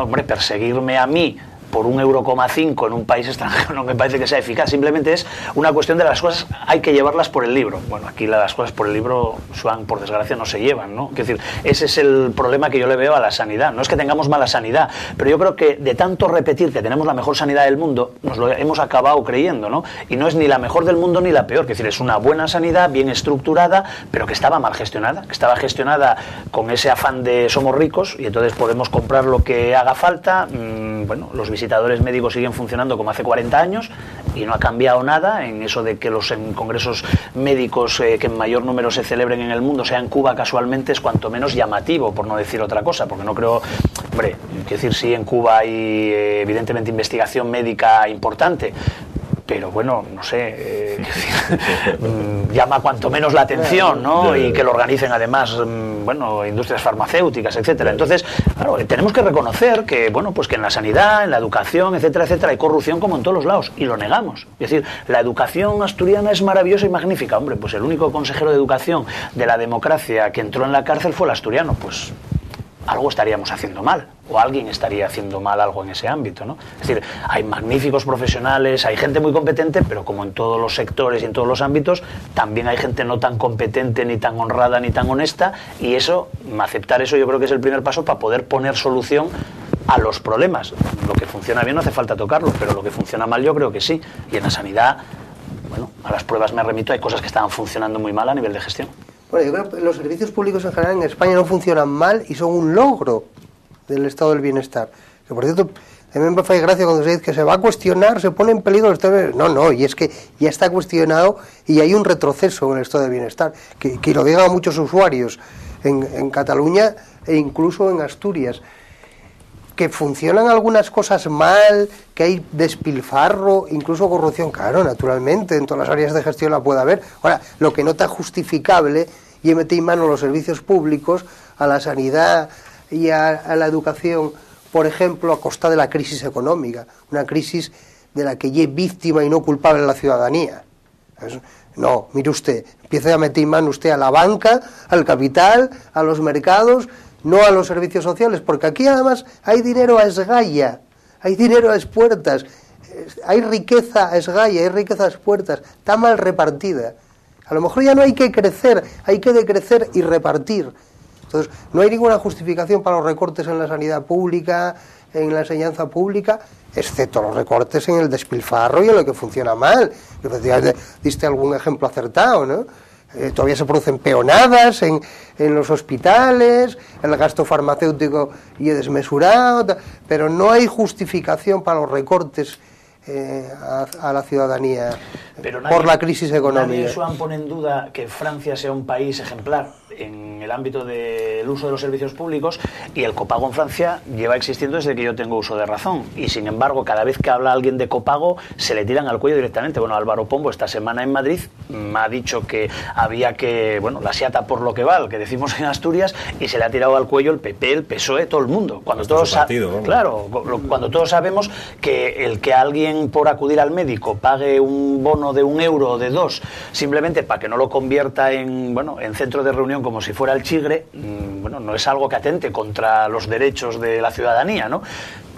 Speaker 3: hombre, perseguirme a mí por 1,5 € en un país extranjero no me parece que sea eficaz, simplemente es una cuestión de las cosas, hay que llevarlas por el libro. Bueno, aquí las cosas por el libro, Joan, por desgracia no se llevan, ¿no? Es decir, ese es el problema que yo le veo a la sanidad. No es que tengamos mala sanidad, pero yo creo que de tanto repetir que tenemos la mejor sanidad del mundo, nos lo hemos acabado creyendo, ¿no? Y no es ni la mejor del mundo ni la peor, es decir, es una buena sanidad, bien estructurada, pero que estaba mal gestionada, que estaba gestionada con ese afán de somos ricos y entonces podemos comprar lo que haga falta. Bueno, los visitadores médicos siguen funcionando como hace 40 años y no ha cambiado nada en eso de que los congresos médicos que en mayor número se celebren en el mundo sea en Cuba casualmente, es cuanto menos llamativo, por no decir otra cosa, porque no creo, hombre, quiero decir, sí, en Cuba hay evidentemente investigación médica importante, pero bueno, no sé, llama cuanto menos la atención, ¿no? Y que lo organicen además, bueno, industrias farmacéuticas, etcétera. Entonces, claro, tenemos que reconocer que, bueno, pues que en la sanidad, en la educación, etcétera, etcétera, hay corrupción como en todos los lados, y lo negamos. Es decir, la educación asturiana es maravillosa y magnífica. Hombre, pues el único consejero de educación de la democracia que entró en la cárcel fue el asturiano. Pues algo estaríamos haciendo mal, o alguien estaría haciendo mal algo en ese ámbito, ¿no? Es decir, hay magníficos profesionales, hay gente muy competente, pero como en todos los sectores y en todos los ámbitos, también hay gente no tan competente, ni tan honrada, ni tan honesta, y eso, aceptar eso yo creo que es el primer paso para poder poner solución a los problemas. Lo que funciona bien no hace falta tocarlo, pero lo que funciona mal yo creo que sí. Y en la sanidad, bueno, a las pruebas me remito, hay cosas que estaban funcionando muy mal a nivel de gestión.
Speaker 2: Bueno, yo creo que los servicios públicos en general en España no funcionan mal y son un logro del estado del bienestar. Que por cierto, a mí me hace gracia cuando se dice que se va a cuestionar, se pone en peligro el estado del bienestar. No, y es que ya está cuestionado y hay un retroceso en el estado del bienestar. Que lo digan muchos usuarios en Cataluña e incluso en Asturias. Que funcionan algunas cosas mal, que hay despilfarro, incluso corrupción, claro, naturalmente, en todas las áreas de gestión la puede haber. Ahora, lo que no está justificable y meter en mano los servicios públicos, a la sanidad y a la educación, por ejemplo, a costa de la crisis económica, una crisis de la que es víctima y no culpable la ciudadanía. No, mire usted, empiece a meter en mano usted a la banca, al capital, a los mercados, no a los servicios sociales, porque aquí además hay dinero a esgalla, hay dinero a espuertas, hay riqueza a esgalla, hay riqueza a espuertas, está mal repartida. A lo mejor ya no hay que crecer, hay que decrecer y repartir. Entonces, no hay ninguna justificación para los recortes en la sanidad pública, en la enseñanza pública, excepto los recortes en el despilfarro y en lo que funciona mal. Efectivamente, diste algún ejemplo acertado, ¿no? Todavía se producen peonadas en los hospitales, el gasto farmacéutico y desmesurado, pero no hay justificación para los recortes a la ciudadanía por la crisis económica.
Speaker 3: Nadie pone en duda que Francia sea un país ejemplar en el ámbito del uso de los servicios públicos, y el copago en Francia lleva existiendo desde que yo tengo uso de razón, y sin embargo cada vez que habla alguien de copago se le tiran al cuello directamente. Bueno, Álvaro Pombo esta semana en Madrid me ha dicho que había que, bueno, la siata por lo que vale, que decimos en Asturias, y se le ha tirado al cuello el PP, el PSOE, todo el mundo, cuando todos cuando todos sabemos que el que alguien por acudir al médico pague un bono de 1 euro o de 2 simplemente para que no lo convierta en, bueno, en centro de reunión como si fuera el Chigre, bueno, no es algo que atente contra los derechos de la ciudadanía, ¿no?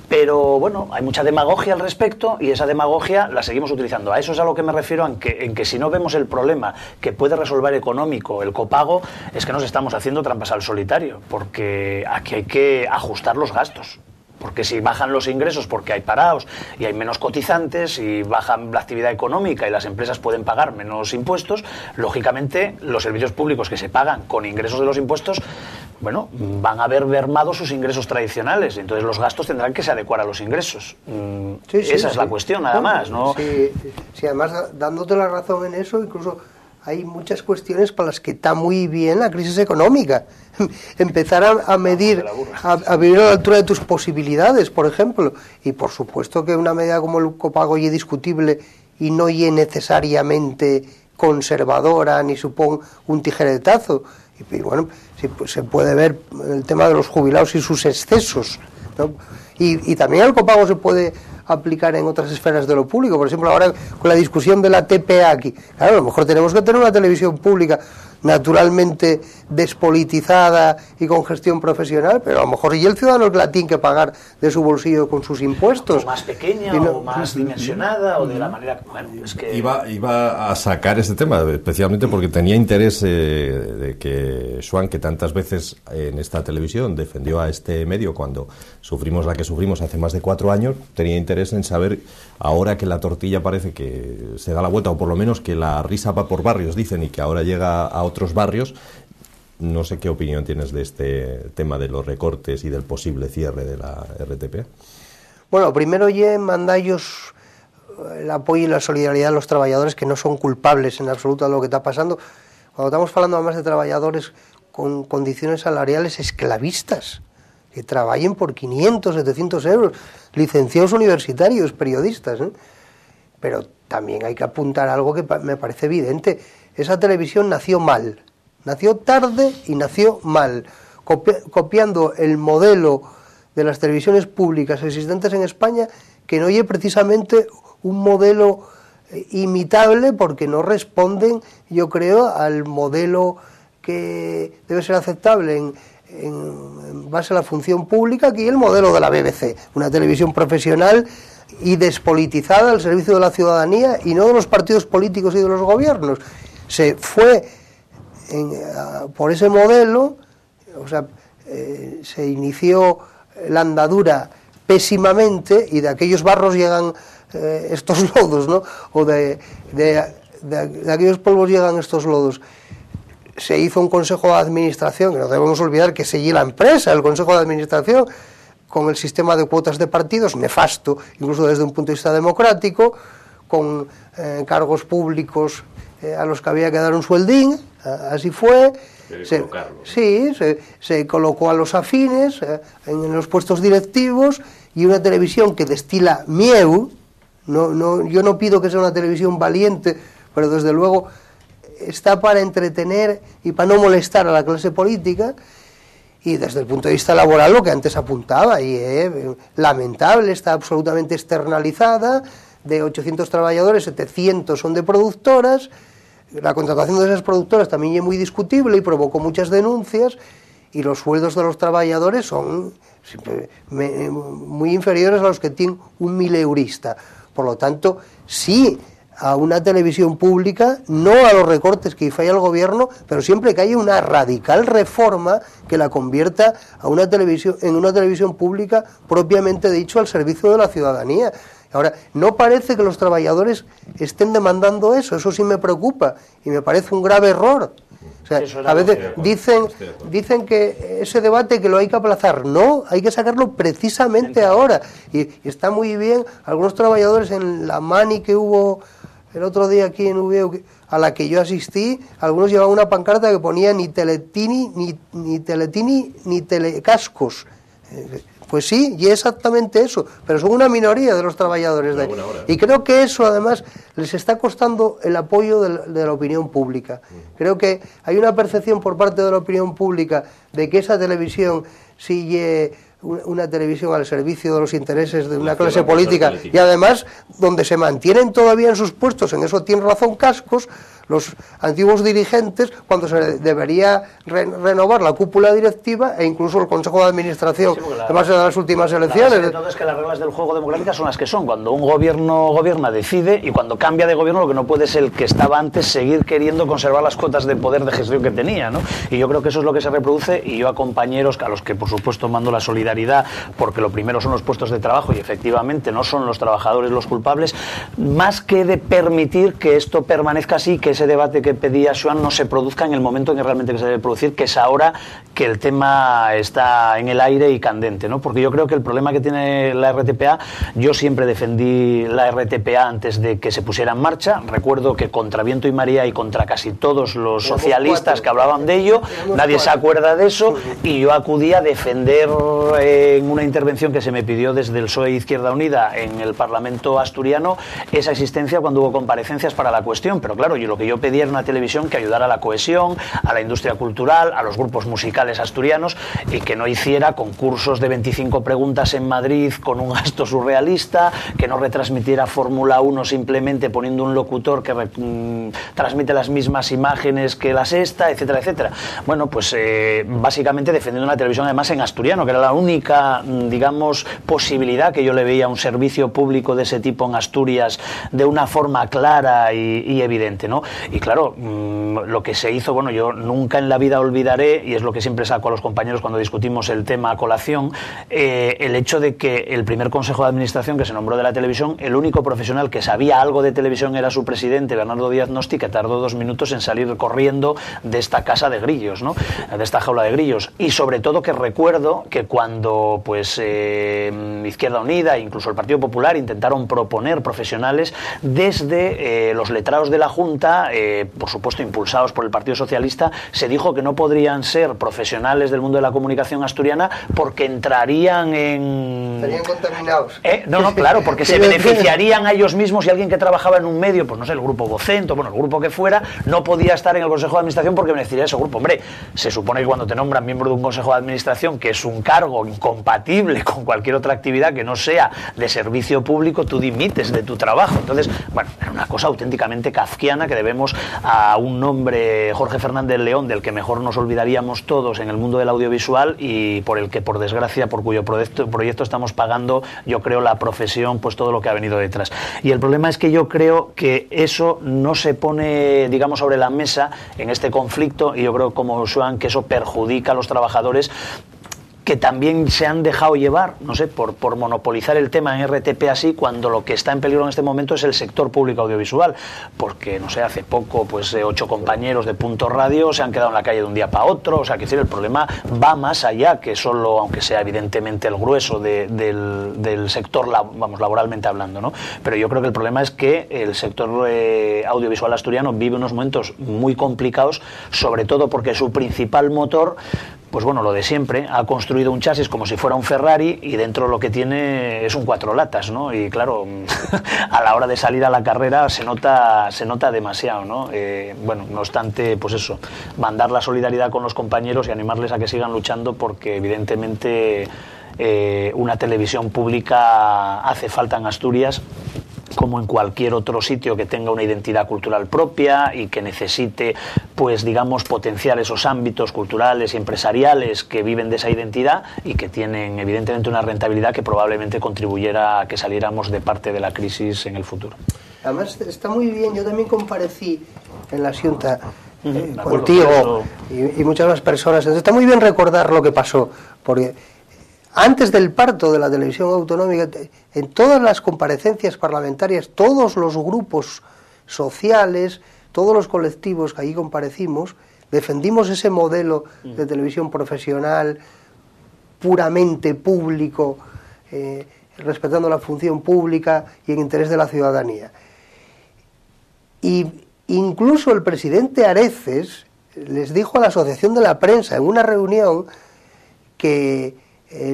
Speaker 3: Pero bueno, hay mucha demagogia al respecto y esa demagogia la seguimos utilizando. A eso es a lo que me refiero, en que si no vemos el problema que puede resolver económico el copago, es que nos estamos haciendo trampas al solitario, porque aquí hay que ajustar los gastos. Porque si bajan los ingresos porque hay parados y hay menos cotizantes y baja la actividad económica y las empresas pueden pagar menos impuestos, lógicamente los servicios públicos que se pagan con ingresos de los impuestos, bueno, van a ver mermados sus ingresos tradicionales, entonces los gastos tendrán que se adecuar a los ingresos. Esa es la cuestión, nada más, ¿no?
Speaker 2: Sí, además, dándote la razón en eso, incluso hay muchas cuestiones para las que está muy bien la crisis económica. Empezar a medir, a vivir a la altura de tus posibilidades, por ejemplo. Y por supuesto que una medida como el copago es discutible y no es necesariamente conservadora ni supone un tijeretazo. Y bueno, se puede ver el tema de los jubilados y sus excesos, ¿no? Y también el copago se puede aplicar en otras esferas de lo público. Por ejemplo, ahora con la discusión de la TPA aquí, claro, a lo mejor tenemos que tener una televisión pública naturalmente despolitizada y con gestión profesional, pero a lo mejor y el ciudadano la tiene que pagar de su bolsillo con sus impuestos.
Speaker 3: O más pequeña, o más dimensionada, o de la manera... Bueno, es que...
Speaker 1: Iba a sacar este tema, especialmente porque tenía interés de que Joan, que tantas veces en esta televisión defendió a este medio cuando sufrimos la que sufrimos hace más de 4 años, tenía interés en saber, ahora que la tortilla parece que se da la vuelta, o por lo menos que la risa va por barrios, dicen, y que ahora llega a otros barrios, no sé qué opinión tienes de este tema de los recortes y del posible cierre de la RTP.
Speaker 2: Bueno, primero mandallos el apoyo y la solidaridad a los trabajadores que no son culpables en absoluto de lo que está pasando. Cuando estamos hablando además de trabajadores con condiciones salariales esclavistas, que trabajen por 500, 700 euros, licenciados universitarios, periodistas, ¿eh? Pero también hay que apuntar algo que me parece evidente. Esa televisión nació mal, nació tarde y nació mal, copiando el modelo de las televisiones públicas existentes en España, que no es precisamente un modelo imitable, porque no responden, yo creo, al modelo que debe ser aceptable en base a la función pública, que es el modelo de la BBC, una televisión profesional y despolitizada al servicio de la ciudadanía y no de los partidos políticos y de los gobiernos. Se fue por ese modelo, o sea, se inició la andadura pésimamente, y de aquellos barros llegan estos lodos, ¿no? O de aquellos polvos llegan estos lodos. Se hizo un consejo de administración, que no debemos olvidar que seguía la empresa, el consejo de administración, con el sistema de cuotas de partidos, nefasto, incluso desde un punto de vista democrático, con cargos públicos a los que había que dar un sueldín, así fue. Se colocó a los afines en los puestos directivos, y una televisión que destila miedo. Yo no pido que sea una televisión valiente, pero desde luego está para entretener y para no molestar a la clase política. Y desde el punto de vista laboral, lo que antes apuntaba, y lamentable, está absolutamente externalizada. De 800 trabajadores, 700 son de productoras. La contratación de esas productoras también es muy discutible y provocó muchas denuncias, y los sueldos de los trabajadores son muy inferiores a los que tiene un mileurista. Por lo tanto, sí a una televisión pública, no a los recortes que falla el gobierno, pero siempre que haya una radical reforma que la convierta en una televisión pública propiamente dicho al servicio de la ciudadanía. Ahora, no parece que los trabajadores estén demandando eso sí me preocupa, y me parece un grave error. O sea, a veces dicen que ese debate que lo hay que aplazar. No, hay que sacarlo precisamente ahora. Y está muy bien, algunos trabajadores en la mani que hubo el otro día aquí en Uvieu, a la que yo asistí, algunos llevaban una pancarta que ponía ni teletini, ni telecascos. Pues sí, y exactamente eso, pero son una minoría de los trabajadores de ahí. Y creo que eso además les está costando el apoyo de la opinión pública. Creo que hay una percepción por parte de la opinión pública de que esa televisión sigue una televisión al servicio de los intereses de una clase política, y además donde se mantienen todavía en sus puestos, en eso tienen razón Cascos, los antiguos dirigentes, cuando se debería renovar la cúpula directiva e incluso el Consejo de Administración, además de las últimas elecciones.
Speaker 3: Entonces, que las reglas del juego democráticas son las que son. Cuando un gobierno gobierna, decide, y cuando cambia de gobierno, lo que no puede es el que estaba antes seguir queriendo conservar las cuotas de poder de gestión que tenía, ¿no? Y yo creo que eso es lo que se reproduce, y yo a compañeros, a los que por supuesto mando la solidaridad, porque lo primero son los puestos de trabajo, y efectivamente no son los trabajadores los culpables, más que de permitir que esto permanezca así, que ese debate que pedía Joan no se produzca en el momento en que realmente se debe producir, que es ahora que el tema está en el aire y candente, ¿no? Porque yo creo que el problema que tiene la RTPA, yo siempre defendí la RTPA antes de que se pusiera en marcha. Recuerdo que contra viento y marea y contra casi todos los socialistas que hablaban de ello, nadie se acuerda de eso, y yo acudí a defender en una intervención que se me pidió desde el PSOE Izquierda Unida en el Parlamento asturiano esa existencia cuando hubo comparecencias para la cuestión. Pero claro, yo lo que yo pedía era una televisión que ayudara a la cohesión, a la industria cultural, a los grupos musicales asturianos, y que no hiciera concursos de 25 preguntas en Madrid con un gasto surrealista, que no retransmitiera Fórmula 1 simplemente poniendo un locutor que transmite las mismas imágenes que la Sexta, etcétera, etcétera. Bueno, pues básicamente defendiendo una televisión además en asturiano, que era la única, digamos, posibilidad que yo le veía a un servicio público de ese tipo en Asturias de una forma clara y evidente, ¿no? Y claro, lo que se hizo, bueno, yo nunca en la vida olvidaré, y es lo que siempre saco a los compañeros cuando discutimos el tema a colación, el hecho de que el primer consejo de administración que se nombró de la televisión, el único profesional que sabía algo de televisión era su presidente, Bernardo Díaz Nosti, que tardó 2 minutos en salir corriendo de esta casa de grillos, ¿no? De esta jaula de grillos. Y sobre todo que recuerdo que cuando pues Izquierda Unida e incluso el Partido Popular intentaron proponer profesionales desde los letrados de la Junta pasada, por supuesto impulsados por el Partido Socialista, se dijo que no podrían ser profesionales del mundo de la comunicación asturiana porque entrarían en...
Speaker 2: Estarían contaminados.
Speaker 3: No, claro, porque se beneficiarían a ellos mismos y alguien que trabajaba en un medio, pues no sé, el grupo Vocento, bueno, el grupo que fuera, no podía estar en el Consejo de Administración porque beneficiaría a ese grupo. Hombre, se supone que cuando te nombran miembro de un Consejo de Administración, que es un cargo incompatible con cualquier otra actividad que no sea de servicio público, tú dimites de tu trabajo. Entonces, bueno, era una cosa auténticamente kafkiana que debemos a un hombre, Jorge Fernández León, del que mejor nos olvidaríamos todos en el mundo del audiovisual y por el que, por desgracia, por cuyo proyecto estamos pagando, yo creo, la profesión, pues todo lo que ha venido detrás. Y el problema es que yo creo que eso no se pone, digamos, sobre la mesa en este conflicto, y yo creo, como Joan, que eso perjudica a los trabajadores que también se han dejado llevar, no sé, por monopolizar el tema en RTP así, cuando lo que está en peligro en este momento es el sector público audiovisual, porque, no sé, hace poco, pues 8 compañeros de Punto Radio se han quedado en la calle de un día para otro. O sea, que decir, el problema va más allá que solo, aunque sea evidentemente el grueso del sector, vamos, laboralmente hablando, ¿no? Pero yo creo que el problema es que el sector audiovisual asturiano vive unos momentos muy complicados, sobre todo porque su principal motor, pues bueno, lo de siempre, ha construido un chasis como si fuera un Ferrari y dentro lo que tiene es un 4 latas, ¿no? Y claro, a la hora de salir a la carrera se nota demasiado, ¿no? Bueno, no obstante, pues eso, mandar la solidaridad con los compañeros y animarles a que sigan luchando, porque evidentemente una televisión pública hace falta en Asturias, como en cualquier otro sitio que tenga una identidad cultural propia y que necesite, pues digamos, potenciar esos ámbitos culturales y empresariales que viven de esa identidad y que tienen evidentemente una rentabilidad que probablemente contribuyera a que saliéramos de parte de la crisis en el futuro.
Speaker 2: Además está muy bien, yo también comparecí en la Xunta contigo y muchas más personas, entonces está muy bien recordar lo que pasó, porque antes del parto de la televisión autonómica, en todas las comparecencias parlamentarias, todos los grupos sociales, todos los colectivos que allí comparecimos, defendimos ese modelo de televisión profesional, puramente público, respetando la función pública y en interés de la ciudadanía. Y incluso el presidente Areces les dijo a la Asociación de la Prensa en una reunión que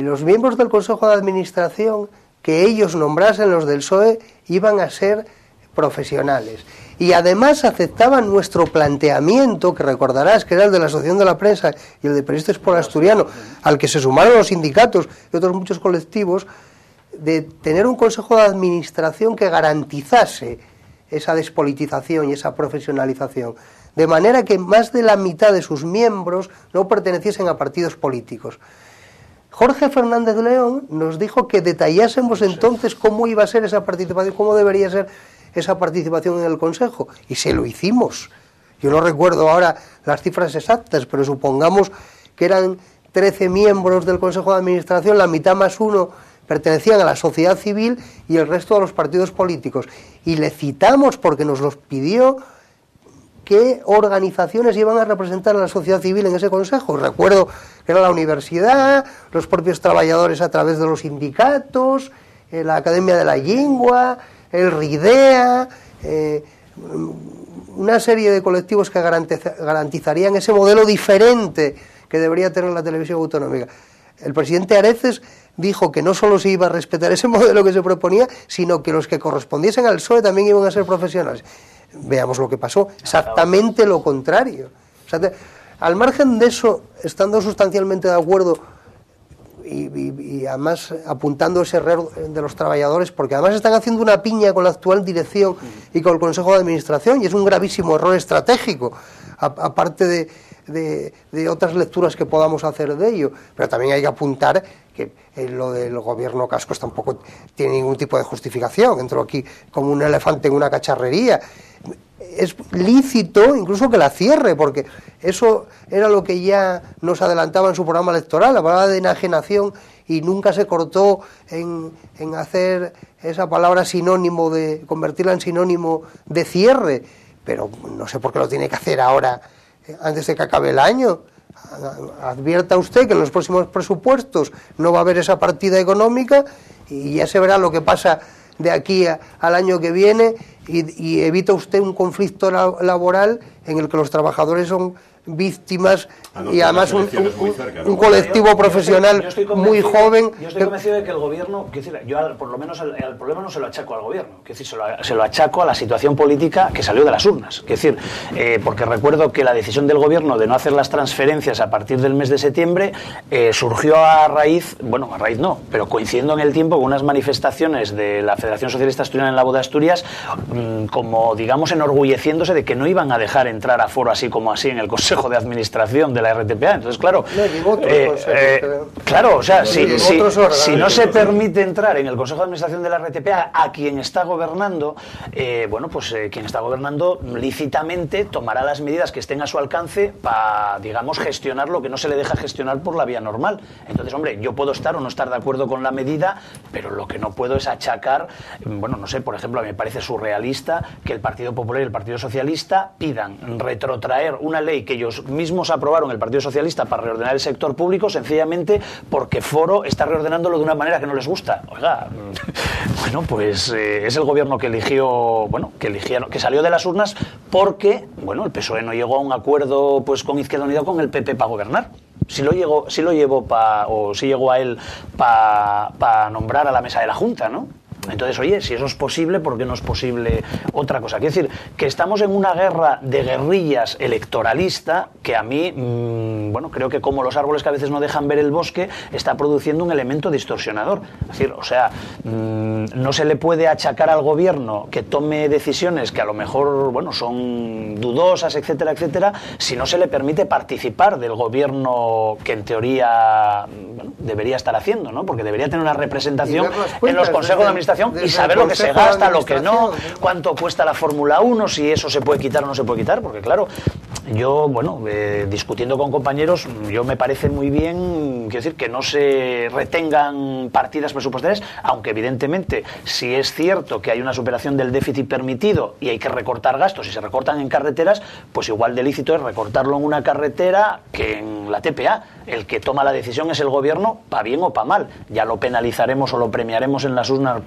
Speaker 2: los miembros del Consejo de Administración que ellos nombrasen, los del PSOE, iban a ser profesionales. Y además aceptaban nuestro planteamiento, que recordarás que era el de la Asociación de la Prensa y el de Periodistas por Asturiano, al que se sumaron los sindicatos y otros muchos colectivos, de tener un Consejo de Administración que garantizase esa despolitización y esa profesionalización, de manera que más de la mitad de sus miembros no perteneciesen a partidos políticos. Jorge Fernández León nos dijo que detallásemos entonces cómo iba a ser esa participación, cómo debería ser esa participación en el Consejo, y se lo hicimos. Yo no recuerdo ahora las cifras exactas, pero supongamos que eran 13 miembros del Consejo de Administración, la mitad más uno pertenecían a la sociedad civil y el resto a los partidos políticos. Y le citamos porque nos los pidió qué organizaciones iban a representar a la sociedad civil en ese consejo. Recuerdo que era la universidad, los propios trabajadores a través de los sindicatos, la Academia de la Lengua, el RIDEA, una serie de colectivos que garantizarían ese modelo diferente que debería tener la televisión autonómica. El presidente Areces dijo que no solo se iba a respetar ese modelo que se proponía, sino que los que correspondiesen al PSOE también iban a ser profesionales. Veamos lo que pasó, exactamente lo contrario. O sea, al margen de eso, estando sustancialmente de acuerdo y además apuntando ese error de los trabajadores, porque además están haciendo una piña con la actual dirección y con el Consejo de Administración, y es un gravísimo error estratégico, aparte de otras lecturas que podamos hacer de ello. Pero también hay que apuntar que lo del gobierno Cascos tampoco tiene ningún tipo de justificación, entró aquí como un elefante en una cacharrería. Es lícito incluso que la cierre, porque eso era lo que ya nos adelantaba en su programa electoral, hablaba de enajenación y nunca se cortó en hacer esa palabra sinónimo, de convertirla en sinónimo de cierre, pero no sé por qué lo tiene que hacer ahora, antes de que acabe el año. Advierta usted que en los próximos presupuestos no va a haber esa partida económica y ya se verá lo que pasa de aquí al año que viene y evita usted un conflicto laboral en el que los trabajadores son víctimas y además un colectivo profesional muy joven.
Speaker 3: Yo estoy convencido de que el gobierno, yo por lo menos el problema no se lo achaco al gobierno, se lo achaco a la situación política que salió de las urnas. Porque recuerdo que la decisión del gobierno de no hacer las transferencias a partir del mes de septiembre surgió a raíz no, pero coincidiendo en el tiempo con unas manifestaciones de la Federación Socialista Asturiana en la Voz de Asturias, como digamos enorgulleciéndose de que no iban a dejar entrar a Foro así como así en el Consejo de Administración de la RTPA. Entonces, claro, claro, o sea, si no se permite entrar en el Consejo de Administración de la RTPA a quien está gobernando, quien está gobernando lícitamente tomará las medidas que estén a su alcance para, digamos, gestionar lo que no se le deja gestionar por la vía normal. Entonces, hombre, yo puedo estar o no estar de acuerdo con la medida, pero lo que no puedo es achacar, por ejemplo, a mí me parece surrealista que el Partido Popular y el Partido Socialista pidan retrotraer una ley que ellos mismos aprobaron, el Partido Socialista, para reordenar el sector público, sencillamente porque Foro está reordenándolo de una manera que no les gusta. Oiga, es el gobierno que que salió de las urnas porque, el PSOE no llegó a un acuerdo con Izquierda Unida con el PP para gobernar. Si llegó a él para nombrar a la mesa de la Junta, ¿no? Entonces, oye, si eso es posible, ¿por qué no es posible otra cosa? Quiero decir, que estamos en una guerra de guerrillas electoralista que a mí, creo que como los árboles que a veces no dejan ver el bosque, está produciendo un elemento distorsionador. Es decir, no se le puede achacar al gobierno que tome decisiones que a lo mejor, son dudosas, etcétera, etcétera, si no se le permite participar del gobierno que en teoría debería estar haciendo, ¿no? Porque debería tener una representación en los consejos de administración y saber lo que se gasta, lo que no, cuánto cuesta la Fórmula 1, si eso se puede quitar o no se puede quitar, porque claro, yo, discutiendo con compañeros, yo me parece muy bien, quiero decir, que no se retengan partidas presupuestarias, aunque evidentemente, si es cierto que hay una superación del déficit permitido y hay que recortar gastos y se recortan en carreteras, pues igual de lícito es recortarlo en una carretera que en la TPA. El que toma la decisión es el gobierno, para bien o para mal. Ya lo penalizaremos o lo premiaremos en las urnas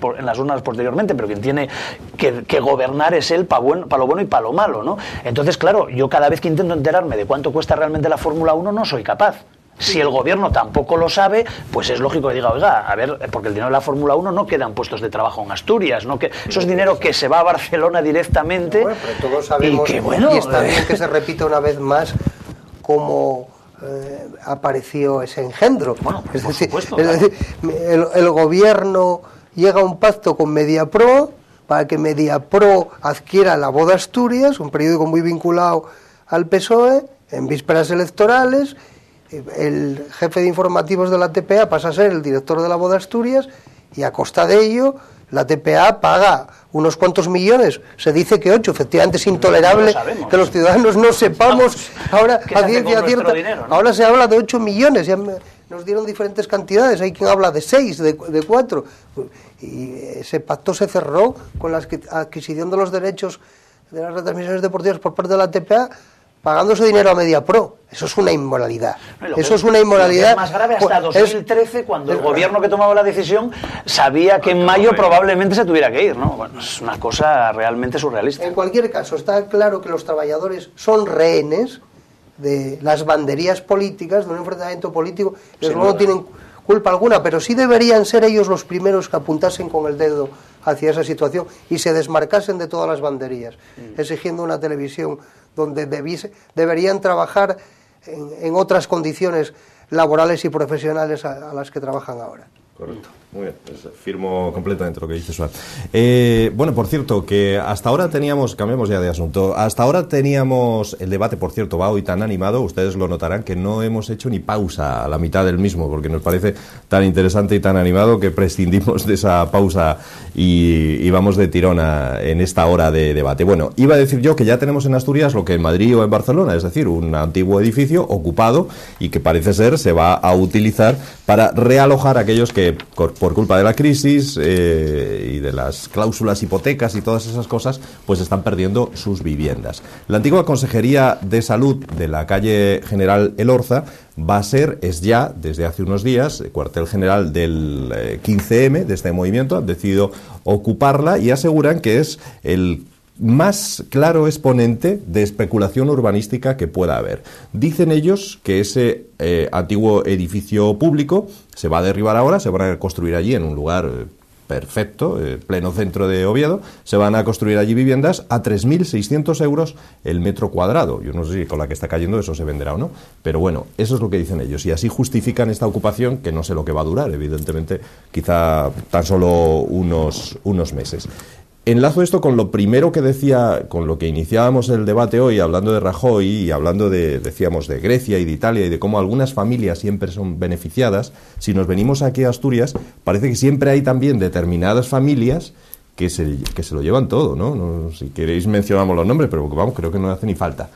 Speaker 3: posteriormente, pero quien tiene que gobernar es él para lo bueno y para lo malo, ¿no? Entonces, claro, yo cada vez que intento enterarme de cuánto cuesta realmente la Fórmula 1 no soy capaz. Si el gobierno tampoco lo sabe, pues es lógico que diga, oiga, a ver, porque el dinero de la Fórmula 1 no quedan puestos de trabajo en Asturias, ¿no? Eso es dinero que se va a Barcelona directamente.
Speaker 2: Pero todos sabemos, y está bien que se repita una vez más cómo apareció ese engendro. Es decir, el gobierno llega a un pacto con Mediapro para que Mediapro adquiera La Voz de Asturias, un periódico muy vinculado al PSOE, en vísperas electorales. El jefe de informativos de la TPA pasa a ser el director de La Voz de Asturias y a costa de ello la TPA paga unos cuantos millones, se dice que 8, efectivamente es intolerable que los ciudadanos no sepamos. Ahora, a ciencia cierta, dinero, ¿no? Ahora se habla de 8 millones, ya nos dieron diferentes cantidades, hay quien habla de 6, de 4, y ese pacto se cerró con la adquisición de los derechos de las retransmisiones deportivas por parte de la TPA, pagando ese dinero a Mediapro. Eso es una inmoralidad. Eso es una inmoralidad.
Speaker 3: Es más grave hasta 2013, cuando el gobierno que tomaba la decisión sabía que en mayo probablemente se tuviera que ir, ¿no? Es una cosa realmente surrealista.
Speaker 2: En cualquier caso, está claro que los trabajadores son rehenes de las banderías políticas, de un enfrentamiento político, que no tienen culpa alguna, pero sí deberían ser ellos los primeros que apuntasen con el dedo hacia esa situación y se desmarcasen de todas las banderías, exigiendo una televisión donde deberían trabajar en otras condiciones laborales y profesionales a las que trabajan ahora.
Speaker 1: Correcto, muy bien, pues firmo completamente lo que dice Suárez. Por cierto, que hasta ahora teníamos, cambiemos ya de asunto, hasta ahora teníamos el debate, por cierto, va hoy tan animado, ustedes lo notarán, que no hemos hecho ni pausa a la mitad del mismo, porque nos parece tan interesante y tan animado que prescindimos de esa pausa y vamos de tirón en esta hora de debate. Bueno, iba a decir yo que ya tenemos en Asturias lo que en Madrid o en Barcelona, es decir, un antiguo edificio ocupado y que parece ser se va a utilizar para realojar a aquellos que por culpa de la crisis y de las cláusulas hipotecas y todas esas cosas, pues están perdiendo sus viviendas. La antigua Consejería de Salud de la calle General Elorza es ya, desde hace unos días, el cuartel general del 15M, de este movimiento, han decidido ocuparla y aseguran que es el más claro exponente de especulación urbanística que pueda haber. Dicen ellos que ese antiguo edificio público se va a derribar ahora, se van a construir allí en un lugar perfecto, pleno centro de Oviedo, se van a construir allí viviendas a 3.600 euros el metro cuadrado. Yo no sé si con la que está cayendo eso se venderá o no, pero bueno, eso es lo que dicen ellos, y así justifican esta ocupación, que no sé lo que va a durar, evidentemente, quizá tan solo unos meses. Enlazo esto con lo primero que decía, con lo que iniciábamos el debate hoy, hablando de Rajoy y hablando decíamos, de Grecia y de Italia y de cómo algunas familias siempre son beneficiadas. Si nos venimos aquí a Asturias, parece que siempre hay también determinadas familias que se lo llevan todo, ¿no? Si queréis mencionamos los nombres, pero vamos, creo que no hace ni falta.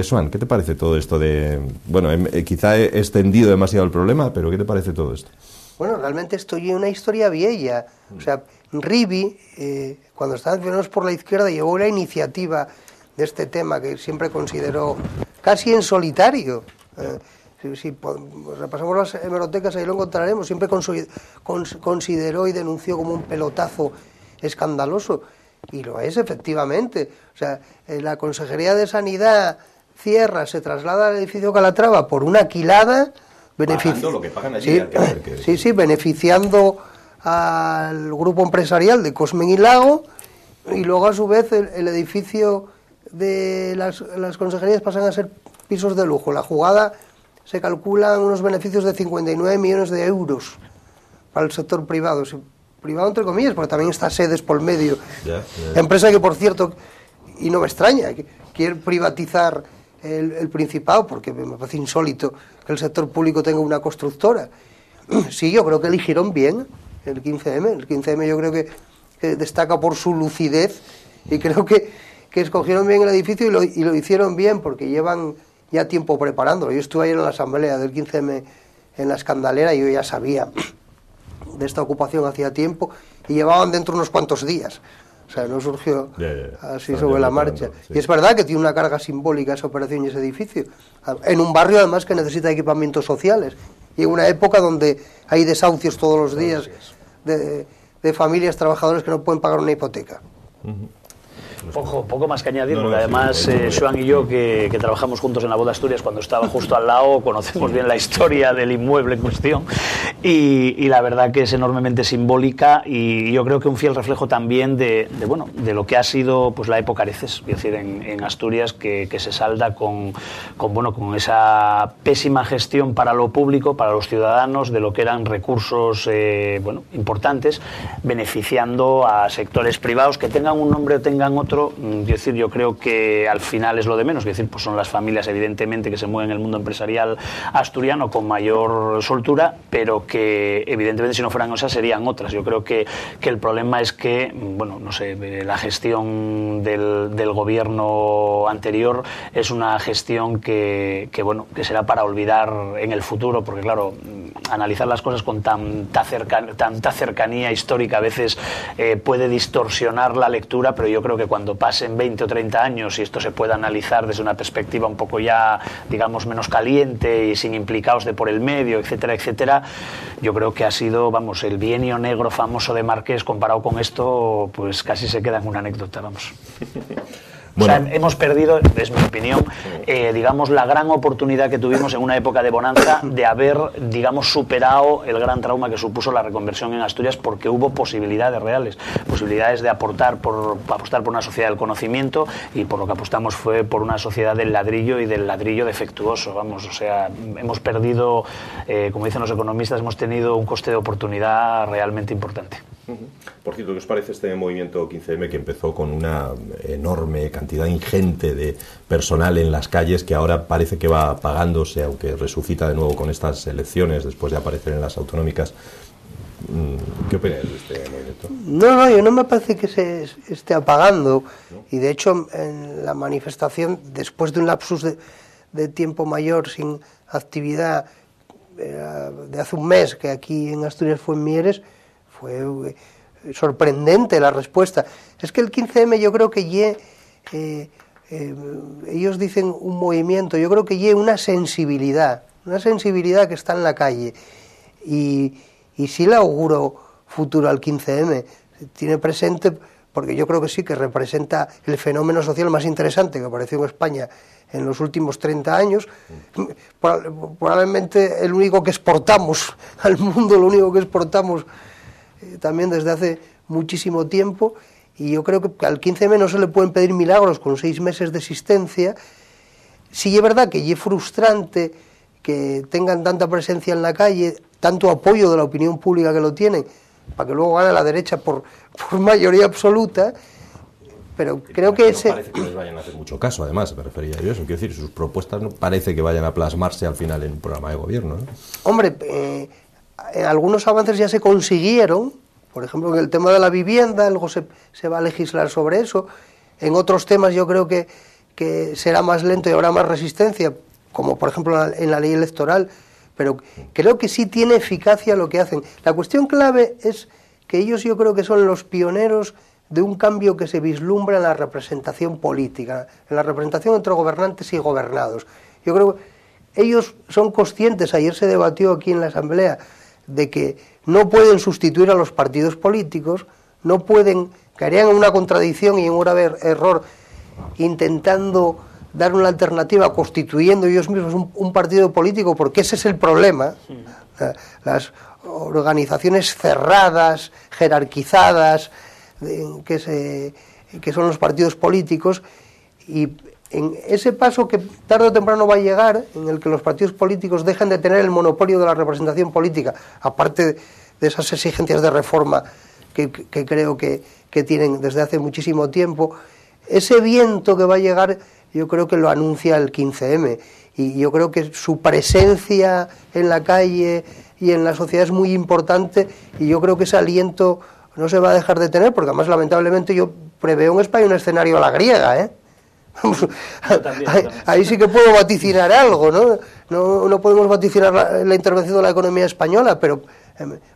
Speaker 1: Swan, ¿qué te parece todo esto de... Bueno, quizá he extendido demasiado el problema, pero ¿qué te parece todo esto?
Speaker 2: Bueno, realmente esto es una historia vieja. O sea, Rivi, cuando estaban gobiernados por la izquierda, llevó la iniciativa de este tema que siempre consideró casi en solitario. Si repasamos las hemerotecas, ahí lo encontraremos. Siempre consideró y denunció como un pelotazo escandaloso. Y lo es, efectivamente. O sea, la Consejería de Sanidad cierra, se traslada al edificio Calatrava por una quilada...
Speaker 1: Pagando lo que pagan allí.
Speaker 2: Sí, beneficiando al grupo empresarial de Cosmen y Lago, y luego a su vez el edificio de las consejerías pasan a ser pisos de lujo. La jugada se calculan unos beneficios de 59 millones de euros para el sector privado. Privado entre comillas, porque también está Sedes por medio. Empresa que, por cierto, y no me extraña, que quiere privatizar el Principado, porque me parece insólito que el sector público tenga una constructora. Sí, yo creo que eligieron bien el 15M. El 15M yo creo que destaca por su lucidez, y creo que escogieron bien el edificio y lo hicieron bien, porque llevan ya tiempo preparándolo. Yo estuve ayer en la asamblea del 15M en la Escandalera y yo ya sabía de esta ocupación hacía tiempo, y llevaban dentro unos cuantos días. O sea, no surgió así sobre la marcha. Sí. Y es verdad que tiene una carga simbólica esa operación y ese edificio, en un barrio además que necesita equipamientos sociales, y en una época donde hay desahucios todos los días de familias trabajadoras que no pueden pagar una hipoteca.
Speaker 3: Poco más que añadir, porque además Joan y yo, que trabajamos juntos en la Voz de Asturias cuando estaba justo al lado, conocemos bien la historia del inmueble en cuestión, y la verdad que es enormemente simbólica, y yo creo que un fiel reflejo también de lo que ha sido pues la época Areces, es decir, en Asturias, que se salda con esa pésima gestión para lo público, para los ciudadanos, de lo que eran recursos importantes, beneficiando a sectores privados que tengan un nombre o tengan otro. Es decir, yo creo que al final es lo de menos, es decir, pues son las familias evidentemente que se mueven en el mundo empresarial asturiano con mayor soltura, pero que evidentemente si no fueran esas serían otras. Yo creo que el problema es que, la gestión del gobierno anterior es una gestión que será para olvidar en el futuro, porque claro, analizar las cosas con tanta cercanía histórica a veces puede distorsionar la lectura, pero yo creo que cuando pasen 20 o 30 años y esto se pueda analizar desde una perspectiva un poco ya, digamos, menos caliente y sin implicados de por el medio, etcétera, etcétera, yo creo que ha sido, el bienio negro famoso de Marqués, comparado con esto, pues casi se queda en una anécdota, vamos. Bueno. O sea, hemos perdido, es mi opinión, la gran oportunidad que tuvimos en una época de bonanza de haber, superado el gran trauma que supuso la reconversión en Asturias, porque hubo posibilidades reales, posibilidades de apostar por una sociedad del conocimiento, y por lo que apostamos fue por una sociedad del ladrillo y del ladrillo defectuoso, hemos perdido, como dicen los economistas, hemos tenido un coste de oportunidad realmente importante.
Speaker 1: Por cierto, ¿qué os parece este movimiento 15M que empezó con una enorme cantidad ingente de personal en las calles, que ahora parece que va apagándose, aunque resucita de nuevo con estas elecciones después de aparecer en las autonómicas? ¿Qué opináis de este movimiento?
Speaker 2: No, yo no me parece que se esté apagando, ¿no? Y de hecho en la manifestación, después de un lapsus de tiempo mayor sin actividad, de hace un mes, que aquí en Asturias fue en Mieres, fue sorprendente la respuesta. Es que el 15M yo creo que ellos dicen un movimiento, yo creo que una sensibilidad que está en la calle, y sí le auguro futuro al 15M, tiene presente, porque yo creo que sí que representa el fenómeno social más interesante que apareció en España en los últimos 30 años, probablemente el único que exportamos al mundo, lo único que exportamos también desde hace muchísimo tiempo, y yo creo que al 15M no se le pueden pedir milagros con 6 meses de existencia. Sí es verdad que es frustrante que tengan tanta presencia en la calle, tanto apoyo de la opinión pública que lo tienen, para que luego gane la derecha por mayoría absoluta, pero creo que
Speaker 1: no parece que les vayan a hacer mucho caso, además, me refería yo a eso. Quiero decir, sus propuestas no parece que vayan a plasmarse al final en un programa de gobierno, ¿no?
Speaker 2: Hombre, algunos avances ya se consiguieron, por ejemplo, en el tema de la vivienda, luego se va a legislar sobre eso. En otros temas yo creo que será más lento y habrá más resistencia, como por ejemplo en la ley electoral, pero creo que sí tiene eficacia lo que hacen. La cuestión clave es que ellos, yo creo que son los pioneros de un cambio que se vislumbra en la representación política, en la representación entre gobernantes y gobernados. Yo creo que ellos son conscientes, ayer se debatió aquí en la Asamblea, de que no pueden sustituir a los partidos políticos, no pueden, caerían en una contradicción y en un grave error intentando dar una alternativa constituyendo ellos mismos un partido político, porque ese es el problema. Las organizaciones cerradas, jerarquizadas, que son los partidos políticos, y en ese paso que tarde o temprano va a llegar, en el que los partidos políticos dejen de tener el monopolio de la representación política, aparte de esas exigencias de reforma que creo que tienen desde hace muchísimo tiempo, ese viento que va a llegar yo creo que lo anuncia el 15M, y yo creo que su presencia en la calle y en la sociedad es muy importante, y yo creo que ese aliento no se va a dejar de tener, porque además lamentablemente yo preveo en España un escenario a la griega, ¿eh? Ahí sí que puedo vaticinar algo, ¿no? No podemos vaticinar la intervención de la economía española, pero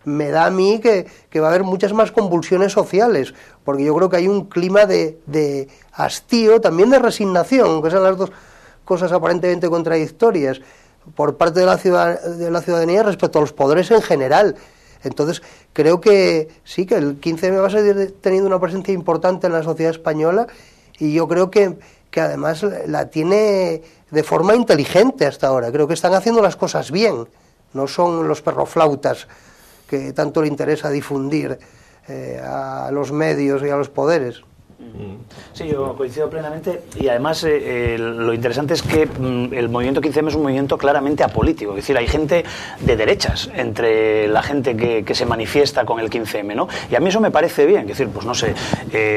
Speaker 2: me da a mí que va a haber muchas más convulsiones sociales, porque yo creo que hay un clima de hastío, también de resignación, aunque sean las dos cosas aparentemente contradictorias, por parte de la ciudadanía respecto a los poderes en general. Entonces creo que sí, que el 15M va a seguir teniendo una presencia importante en la sociedad española, y yo creo que además la tiene de forma inteligente hasta ahora. Creo que están haciendo las cosas bien, no son los perroflautas que tanto le interesa difundir a los medios y a los poderes.
Speaker 3: Sí, yo coincido plenamente, y además lo interesante es que el movimiento 15M es un movimiento claramente apolítico, es decir, hay gente de derechas entre la gente que se manifiesta con el 15M, ¿no? Y a mí eso me parece bien, es decir, pues no sé,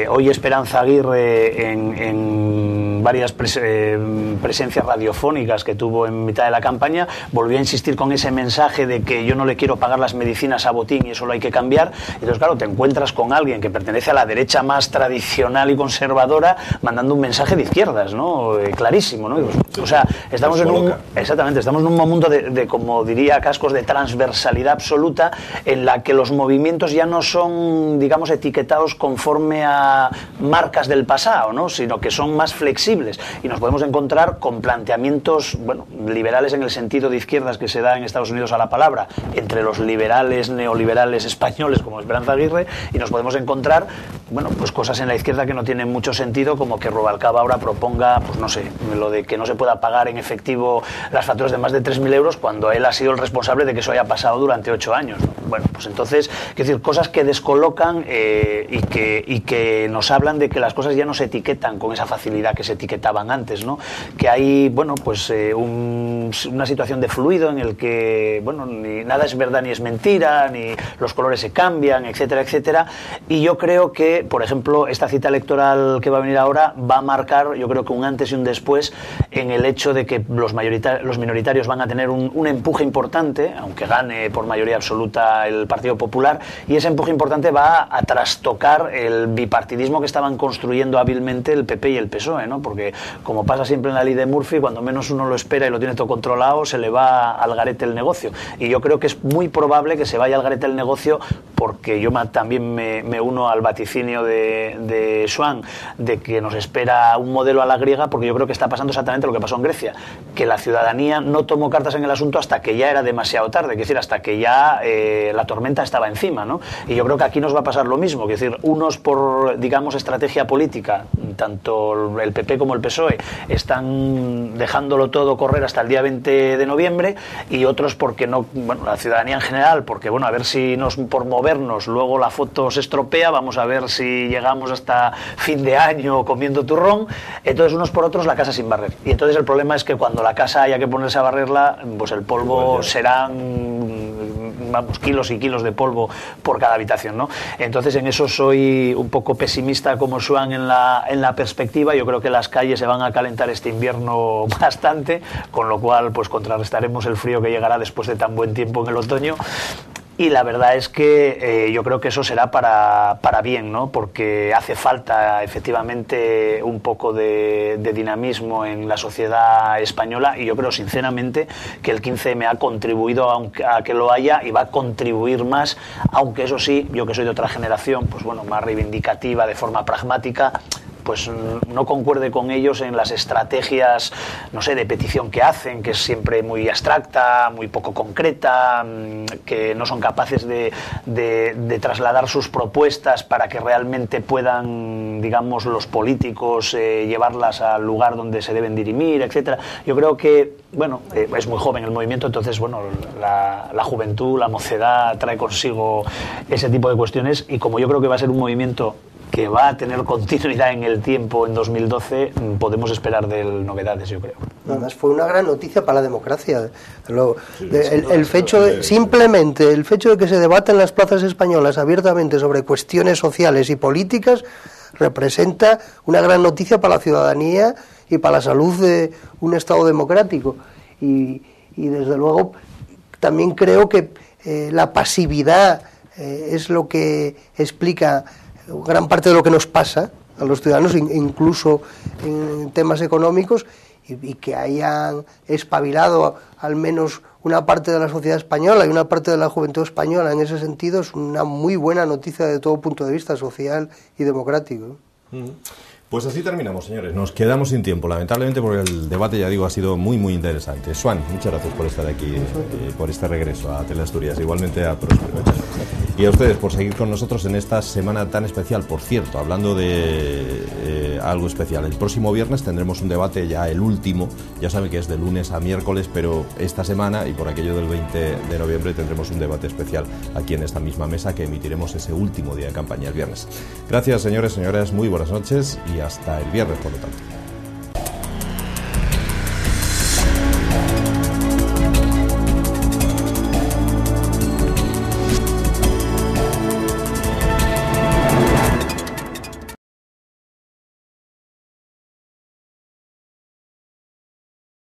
Speaker 3: hoy Esperanza Aguirre en varias presencias radiofónicas que tuvo en mitad de la campaña volvió a insistir con ese mensaje de que yo no le quiero pagar las medicinas a Botín y eso lo hay que cambiar. Entonces claro, te encuentras con alguien que pertenece a la derecha más tradicional y conservadora mandando un mensaje de izquierdas, ¿no? Clarísimo, ¿no? O sea, estamos en un momento de, como diría Cascos, de transversalidad absoluta, en la que los movimientos ya no son, digamos, etiquetados conforme a marcas del pasado, ¿no? Sino que son más flexibles, y nos podemos encontrar con planteamientos, bueno, liberales en el sentido de izquierdas que se da en Estados Unidos a la palabra, entre los liberales, neoliberales españoles como Esperanza Aguirre, y nos podemos encontrar, bueno, pues cosas en la izquierda que no tienen mucho sentido, como que Rubalcaba ahora proponga, pues no sé, lo de que no se pueda pagar en efectivo las facturas de más de 3.000 euros cuando él ha sido el responsable de que eso haya pasado durante 8 años, ¿no? Bueno, pues entonces, es decir, cosas que descolocan y que nos hablan de que las cosas ya no se etiquetan con esa facilidad que se etiquetaban antes, ¿no? Que hay, bueno, pues una situación de fluido en el que, bueno, ni nada es verdad ni es mentira, ni los colores se cambian, etcétera, etcétera. Y yo creo que, por ejemplo, esta cita electoral electoral que va a venir ahora va a marcar, yo creo que un antes y un después en el hecho de que los minoritarios van a tener un empuje importante, aunque gane por mayoría absoluta el Partido Popular, y ese empuje importante va a trastocar el bipartidismo que estaban construyendo hábilmente el PP y el PSOE, ¿no? Porque, como pasa siempre en la ley de Murphy, cuando menos uno lo espera y lo tiene todo controlado, se le va al garete el negocio. Y yo creo que es muy probable que se vaya al garete el negocio, porque yo también me uno al vaticinio de Swan, de que nos espera un modelo a la griega, porque yo creo que está pasando exactamente lo que pasó en Grecia, que la ciudadanía no tomó cartas en el asunto hasta que ya era demasiado tarde, es decir, hasta que ya la tormenta estaba encima, ¿no? Y yo creo que aquí nos va a pasar lo mismo, es decir, unos por, digamos, estrategia política, tanto el PP como el PSOE están dejándolo todo correr hasta el día 20 de noviembre, y otros porque no, bueno, la ciudadanía en general, porque bueno, a ver si por movernos luego la foto se estropea, vamos a ver si llegamos hasta fin de año comiendo turrón. Entonces, unos por otros, la casa sin barrer. Y entonces el problema es que cuando la casa haya que ponerse a barrerla, pues el polvo serán, vamos, kilos y kilos de polvo por cada habitación, ¿no? Entonces, en eso soy un poco pesimista como Swan en la perspectiva. Yo creo que las calles se van a calentar este invierno bastante, con lo cual pues contrarrestaremos el frío que llegará después de tan buen tiempo en el otoño. Y la verdad es que yo creo que eso será para bien, ¿no? Porque hace falta efectivamente un poco de dinamismo en la sociedad española, y yo creo sinceramente que el 15M ha contribuido a que lo haya, y va a contribuir más, aunque eso sí, yo que soy de otra generación, pues bueno, más reivindicativa, de forma pragmática, pues no concuerde con ellos en las estrategias, no sé, de petición que hacen, que es siempre muy abstracta, muy poco concreta, que no son capaces de trasladar sus propuestas para que realmente puedan, digamos, los políticos llevarlas al lugar donde se deben dirimir, etcétera. Yo creo que, bueno, es muy joven el movimiento, entonces, bueno, la juventud, la mocedad trae consigo ese tipo de cuestiones, y como yo creo que va a ser un movimiento que va a tener continuidad en el tiempo en 2012, podemos esperar de él novedades, yo creo.
Speaker 2: Además, fue una gran noticia para la democracia. Simplemente el hecho de que se debata en las plazas españolas abiertamente sobre cuestiones sociales y políticas representa una gran noticia para la ciudadanía y para la salud de un Estado democrático. Y desde luego, también creo que la pasividad es lo que explica gran parte de lo que nos pasa a los ciudadanos, incluso en temas económicos, y que hayan espabilado al menos una parte de la sociedad española y una parte de la juventud española en ese sentido, es una muy buena noticia de todo punto de vista social y democrático.
Speaker 1: Pues así terminamos, señores. Nos quedamos sin tiempo, lamentablemente, porque el debate, ya digo, ha sido muy, muy interesante. Swan, muchas gracias por estar aquí, por este regreso a Teleasturias. Igualmente a Próspero. Y a ustedes por seguir con nosotros en esta semana tan especial. Por cierto, hablando de algo especial, el próximo viernes tendremos un debate, ya el último, ya saben que es de lunes a miércoles, pero esta semana y por aquello del 20 de noviembre tendremos un debate especial aquí en esta misma mesa, que emitiremos ese último día de campaña, el viernes. Gracias, señores, señoras, muy buenas noches y hasta el viernes, por lo tanto.